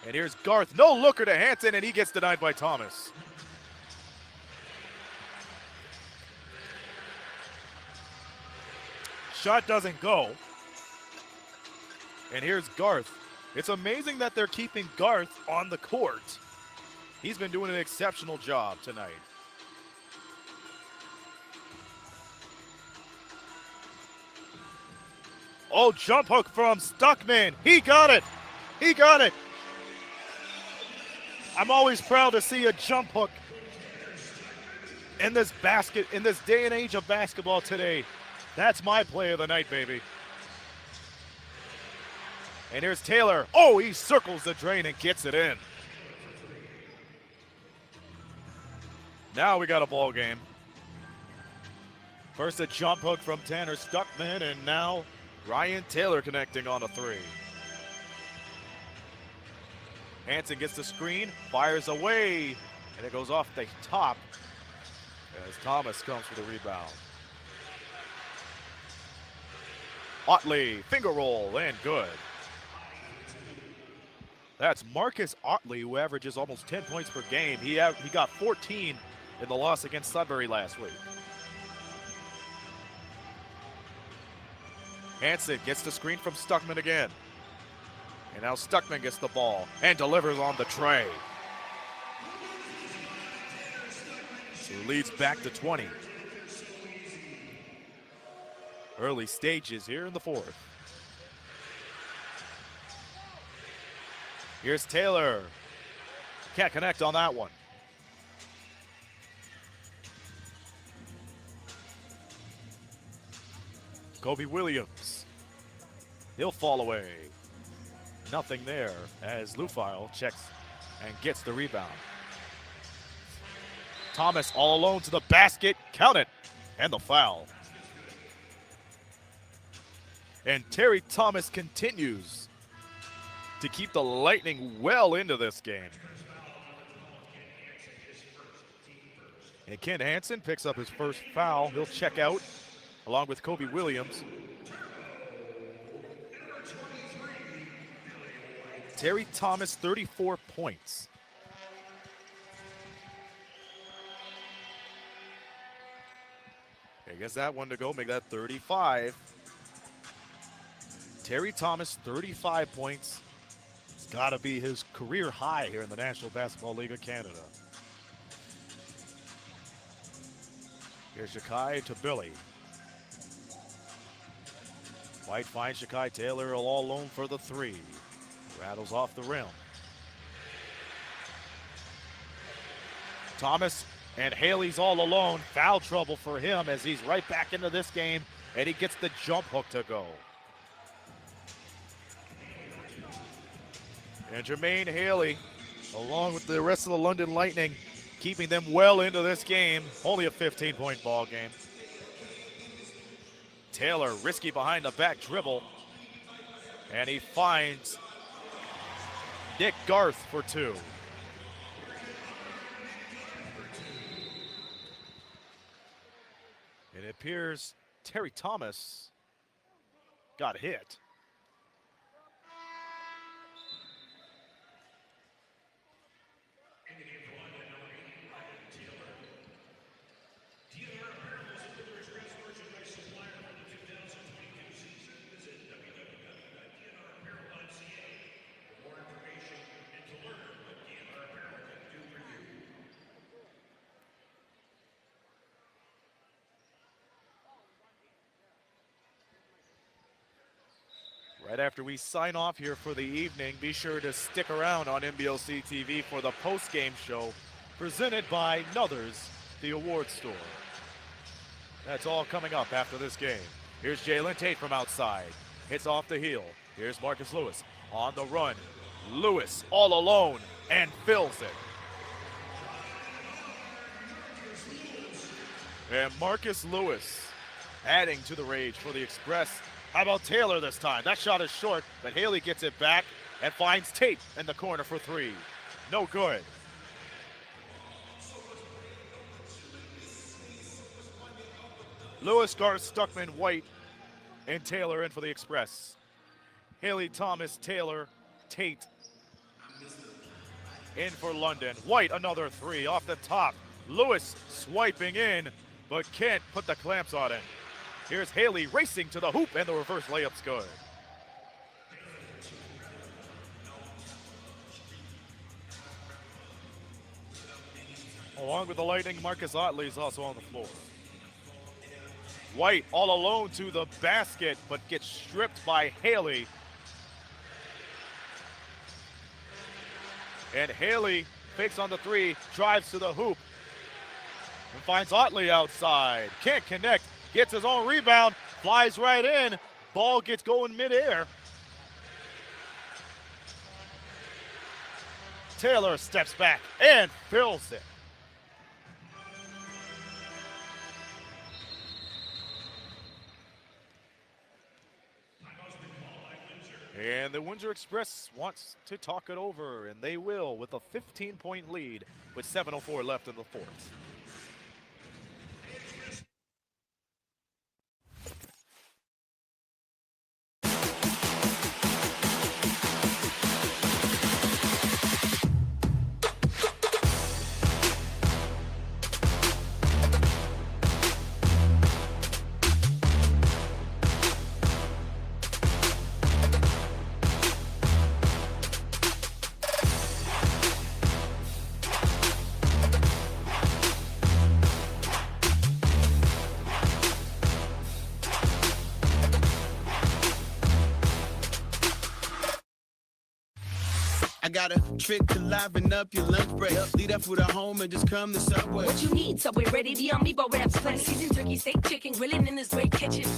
And here's Garth. No looker to Hanson, and he gets denied by Thomas. Shot doesn't go. And here's Garth. It's amazing that they're keeping Garth on the court. He's been doing an exceptional job tonight. Oh, jump hook from Stuckman. He got it. He got it. I'm always proud to see a jump hook in this day and age of basketball today. That's my play of the night, baby. And here's Taylor. Oh, he circles the drain and gets it in. Now we got a ball game. First a jump hook from Tanner Stuckman, and now Ryan Taylor connecting on a three. Hanson gets the screen, fires away, and it goes off the top as Thomas comes for the rebound. Otley, finger roll, and good. That's Marcus Otley, who averages almost 10 points per game. He got 14 in the loss against Sudbury last week. Hanson gets the screen from Stuckman again. And now Stuckman gets the ball and delivers on the tray. So leads back to 20. Early stages here in the fourth. Here's Taylor. Can't connect on that one. Kobe Williams. He'll fall away. Nothing there as Lufile checks and gets the rebound. Thomas all alone to the basket. Count it. And the foul. And Terry Thomas continues to keep the Lightning well into this game. And Ken Hansen picks up his first foul. He'll check out along with Kobe Williams. Terry Thomas, 34 points. I guess that one to go, make that 35. Terry Thomas, 35 points. It's got to be his career high here in the National Basketball League of Canada. Here's Jachai to Billy. White finds Jachai Taylor all alone for the three. Rattles off the rim. Thomas and Haley's all alone. Foul trouble for him as he's right back into this game, and he gets the jump hook to go. And Jermaine Haley, along with the rest of the London Lightning, keeping them well into this game. Only a 15-point ball game. Taylor, risky behind the back dribble. And he finds Nick Garth for two. It appears Terry Thomas got hit. Right after we sign off here for the evening, be sure to stick around on NBLC TV for the post-game show presented by Nuthers, the award store. That's all coming up after this game. Here's Jalen Tate from outside. Hits off the heel. Here's Marcus Lewis on the run. Lewis all alone and fills it. And Marcus Lewis adding to the rage for the Express. How about Taylor this time? That shot is short, but Haley gets it back and finds Tate in the corner for three. No good. Lewis guards Stuckman, White, and Taylor in for the Express. Haley, Thomas, Taylor, Tate in for London. White, another three off the top. Lewis swiping in, but can't put the clamps on it. Here's Haley racing to the hoop, and the reverse layup's good. Along with the Lightning, Marcus Otley is also on the floor. White all alone to the basket, but gets stripped by Haley. And Haley fakes on the three, drives to the hoop, and finds Otley outside. Can't connect, gets his own rebound, flies right in. Ball gets going midair. Taylor steps back and fills it. And the Windsor Express wants to talk it over, and they will with a 15-point lead with 7:04 left in the fourth. I got a trick to liven up your lunch break. Leave that food at home and just come to Subway. What you need? Subway ready, Beyond Meatball wraps, plenty seasoned turkey, steak, chicken, grilling in this great kitchen.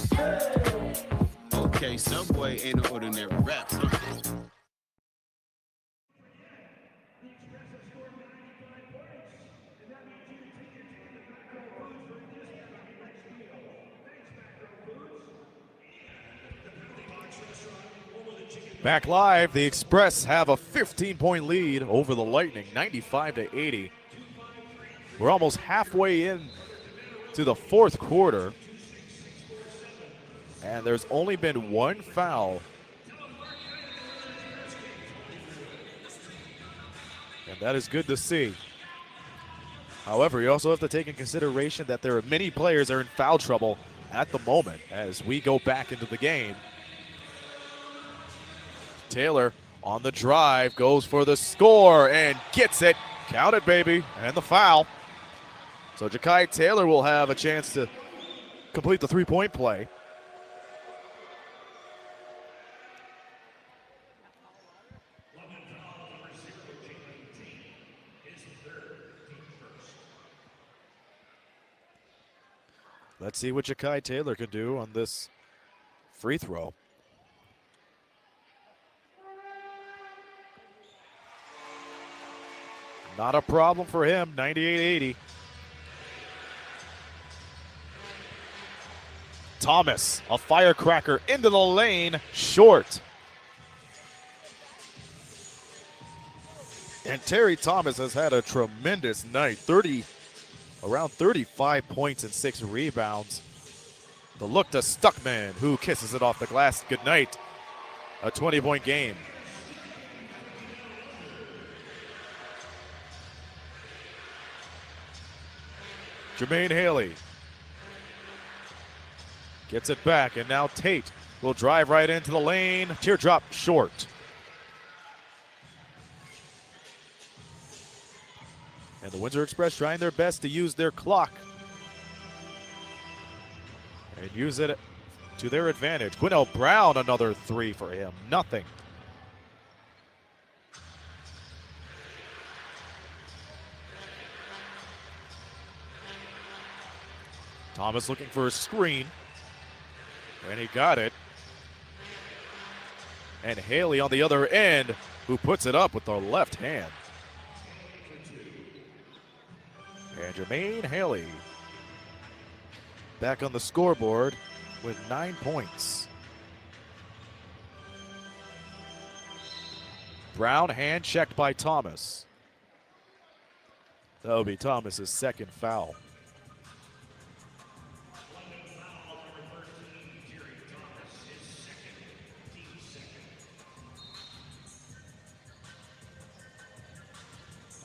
Okay, Subway ain't no ordinary wraps. Back live, the Express have a 15-point lead over the Lightning, 95-80. We're almost halfway in to the fourth quarter, and there's only been one foul. And that is good to see. However, you also have to take in consideration that there are many players that are in foul trouble at the moment as we go back into the game. Taylor on the drive, goes for the score and gets it. Count it, baby, and the foul. So Jachai Taylor will have a chance to complete the three-point play. Let's see what Jachai Taylor can do on this free throw. Not a problem for him, 98-80. Thomas, a firecracker into the lane, short. And Terry Thomas has had a tremendous night, around 35 points and 6 rebounds. The look to Stuckman, who kisses it off the glass. Good night. A 20-point game. Jermaine Haley gets it back, and now Tate will drive right into the lane. Teardrop short. And the Windsor Express trying their best to use their clock and use it to their advantage. Quinnell Brown, another three for him. Nothing. Thomas looking for a screen, and he got it. And Haley on the other end, who puts it up with the left hand. And Jermaine Haley back on the scoreboard with 9 points. Brown hand checked by Thomas. That'll be Thomas's second foul.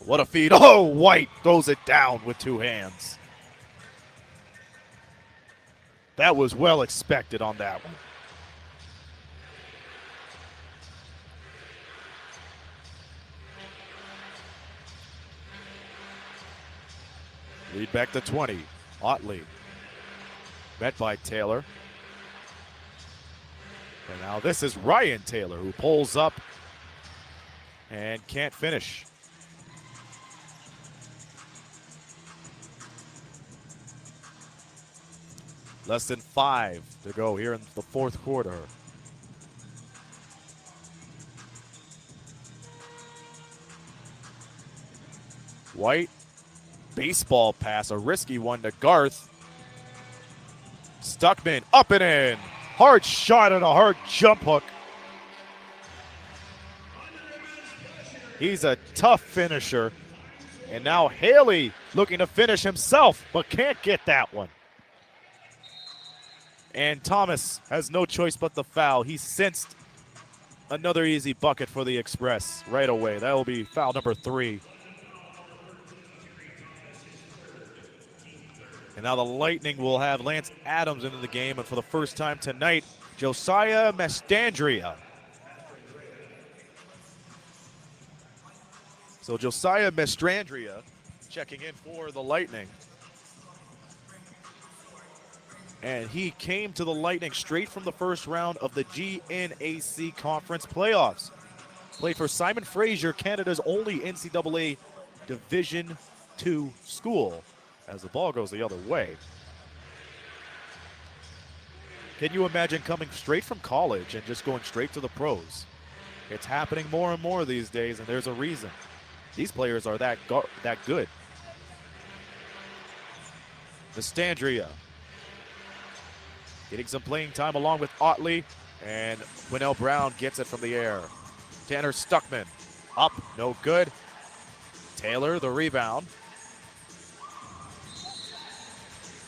What a feed. Oh, White throws it down with two hands. That was well expected on that one. Lead back to 20. Otley. Met by Taylor. And now this is Ryan Taylor, who pulls up and can't finish. Less than 5 to go here in the fourth quarter. White, baseball pass, a risky one to Garth. Stuckman up and in. Hard shot and a hard jump hook. He's a tough finisher. And now Haley looking to finish himself, but can't get that one. And Thomas has no choice but the foul. He sensed another easy bucket for the Express right away. That will be foul number 3. And now the Lightning will have Lance Adams into the game. And for the first time tonight, Josiah Mastandria. So Josiah Mastandria checking in for the Lightning. And he came to the Lightning straight from the first round of the GNAC Conference Playoffs. Played for Simon Fraser, Canada's only NCAA Division II school, as the ball goes the other way. Can you imagine coming straight from college and just going straight to the pros? It's happening more and more these days, and there's a reason. These players are that good. Mastandria getting some playing time along with Otley, and Quinnell Brown gets it from the air. Tanner Stuckman up, no good. Taylor the rebound.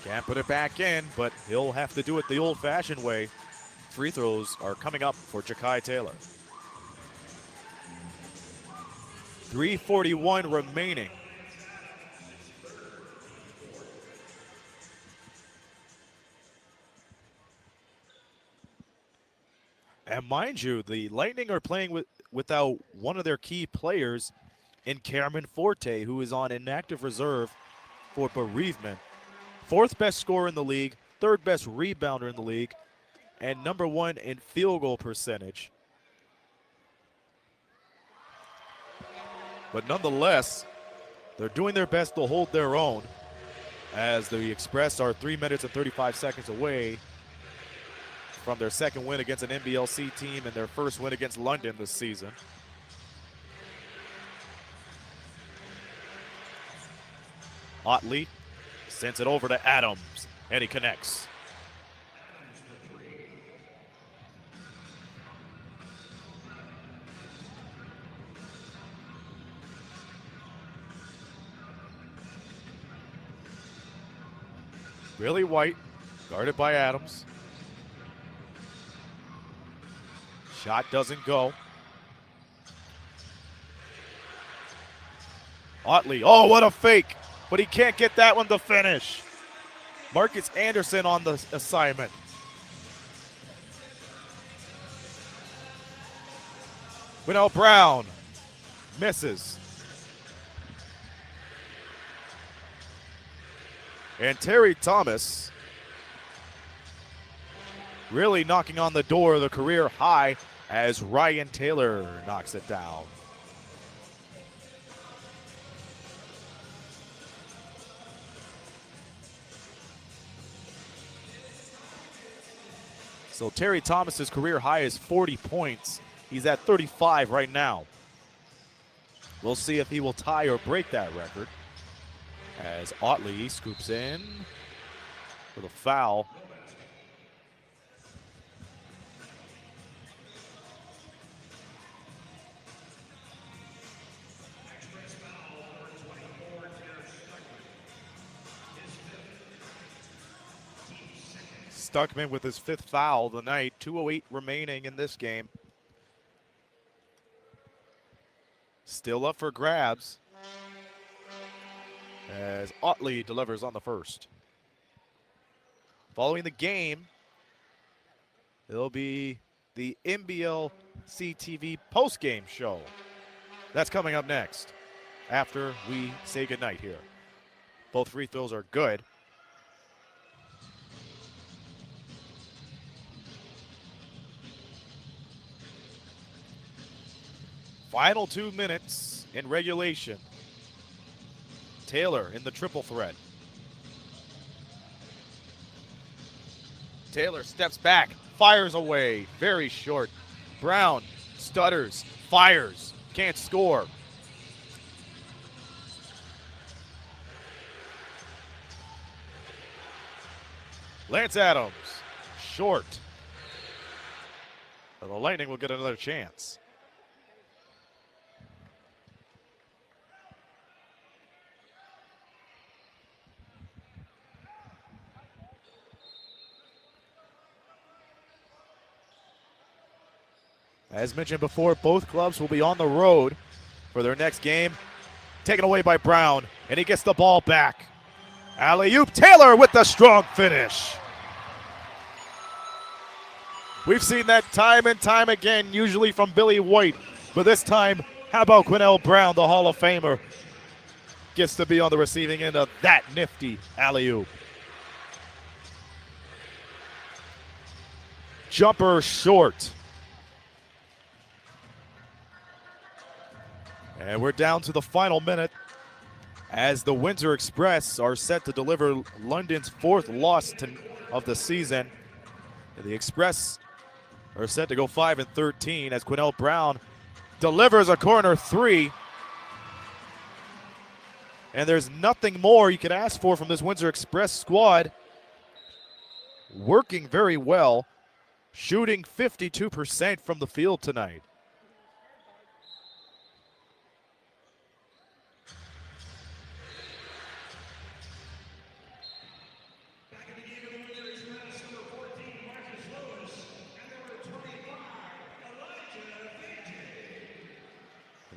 Can't put it back in, but he'll have to do it the old-fashioned way. Free throws are coming up for Jachai Taylor. 3:41 remaining. And mind you, the Lightning are playing without one of their key players in Cameron Forte, who is on inactive reserve for bereavement. 4th best scorer in the league, 3rd best rebounder in the league, and number 1 in field goal percentage. But nonetheless, they're doing their best to hold their own, as the Express are 3 minutes and 35 seconds away from their second win against an NBLC team and their first win against London this season. Otley sends it over to Adams, and he connects. Billy White, guarded by Adams. Shot doesn't go. Otley, oh, what a fake. But he can't get that one to finish. Marcus Anderson on the assignment. Quinnell Brown misses. And Terry Thomas really knocking on the door of the career high as Ryan Taylor knocks it down. So Terry Thomas's career high is 40 points. He's at 35 right now. We'll see if he will tie or break that record as Otley scoops in for the foul. Stuckman with his 5th foul of the night. 2:08 remaining in this game. Still up for grabs as Otley delivers on the first. Following the game, it'll be the NBLC TV post-game show. That's coming up next after we say goodnight here. Both free throws are good. Final 2 minutes in regulation. Taylor in the triple threat. Taylor steps back, fires away, very short. Brown stutters, fires, can't score. Lance Adams, short. But the Lightning will get another chance. As mentioned before, both clubs will be on the road for their next game. Taken away by Brown, and he gets the ball back. Alley-oop, Taylor with the strong finish. We've seen that time and time again, usually from Billy White. But this time, how about Quinnell Brown, the Hall of Famer, gets to be on the receiving end of that nifty alley-oop. Jumper short. And we're down to the final minute as the Windsor Express are set to deliver London's 4th loss of the season. And the Express are set to go 5-13 as Quinnell Brown delivers a corner 3. And there's nothing more you could ask for from this Windsor Express squad. Working very well, shooting 52% from the field tonight.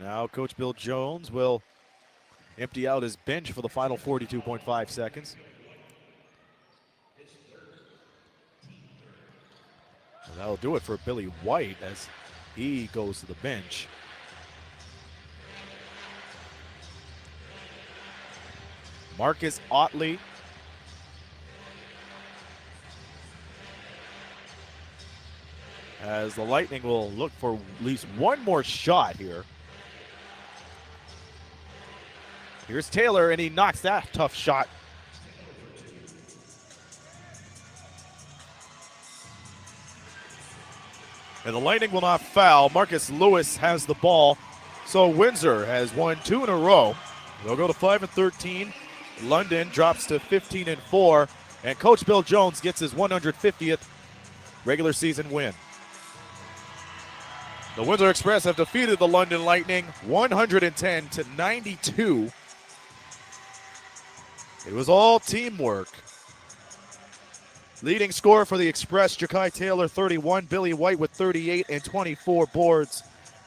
Now Coach Bill Jones will empty out his bench for the final 42.5 seconds. And that'll do it for Billy White as he goes to the bench. Marcus Otley as the Lightning will look for at least one more shot here. Here's Taylor, and he knocks that tough shot. And the Lightning will not foul. Marcus Lewis has the ball. So Windsor has won 2 in a row. They'll go to 5-13. London drops to 15-4. And Coach Bill Jones gets his 150th regular season win. The Windsor Express have defeated the London Lightning 110-92. It was all teamwork. Leading scorer for the Express, Jachai Taylor, 31. Billy White with 38 and 24 boards.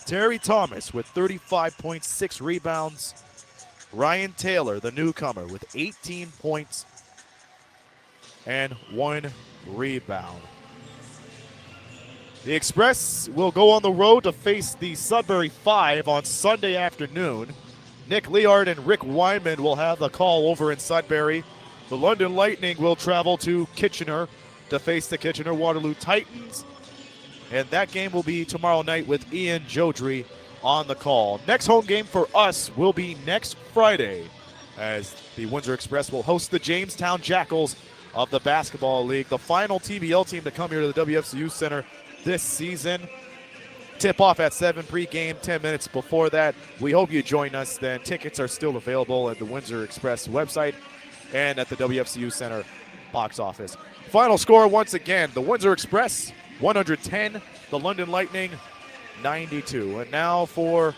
Terry Thomas with 35.6 rebounds. Ryan Taylor, the newcomer, with 18 points and 1 rebound. The Express will go on the road to face the Sudbury 5 on Sunday afternoon. Nick Leard and Rick Wyman will have the call over in Sudbury. The London Lightning will travel to Kitchener to face the Kitchener-Waterloo Titans. And that game will be tomorrow night with Ian Jodry on the call. Next home game for us will be next Friday, as the Windsor Express will host the Jamestown Jackals of the Basketball League, the final TBL team to come here to the WFCU Center this season. Tip-off at 7, pre-game 10 minutes before that. We hope you join us then. Tickets are still available at the Windsor Express website and at the WFCU Center box office. Final score once again, the Windsor Express 110, the London Lightning 92. And now for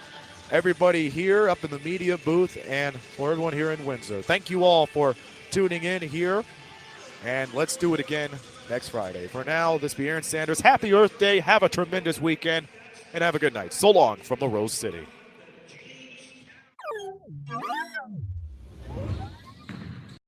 everybody here up in the media booth and for everyone here in Windsor, thank you all for tuning in here, and let's do it again next Friday. For now, this be Aaron Sanders. Happy Earth Day. Have a tremendous weekend, and have a good night. So long from the Rose City.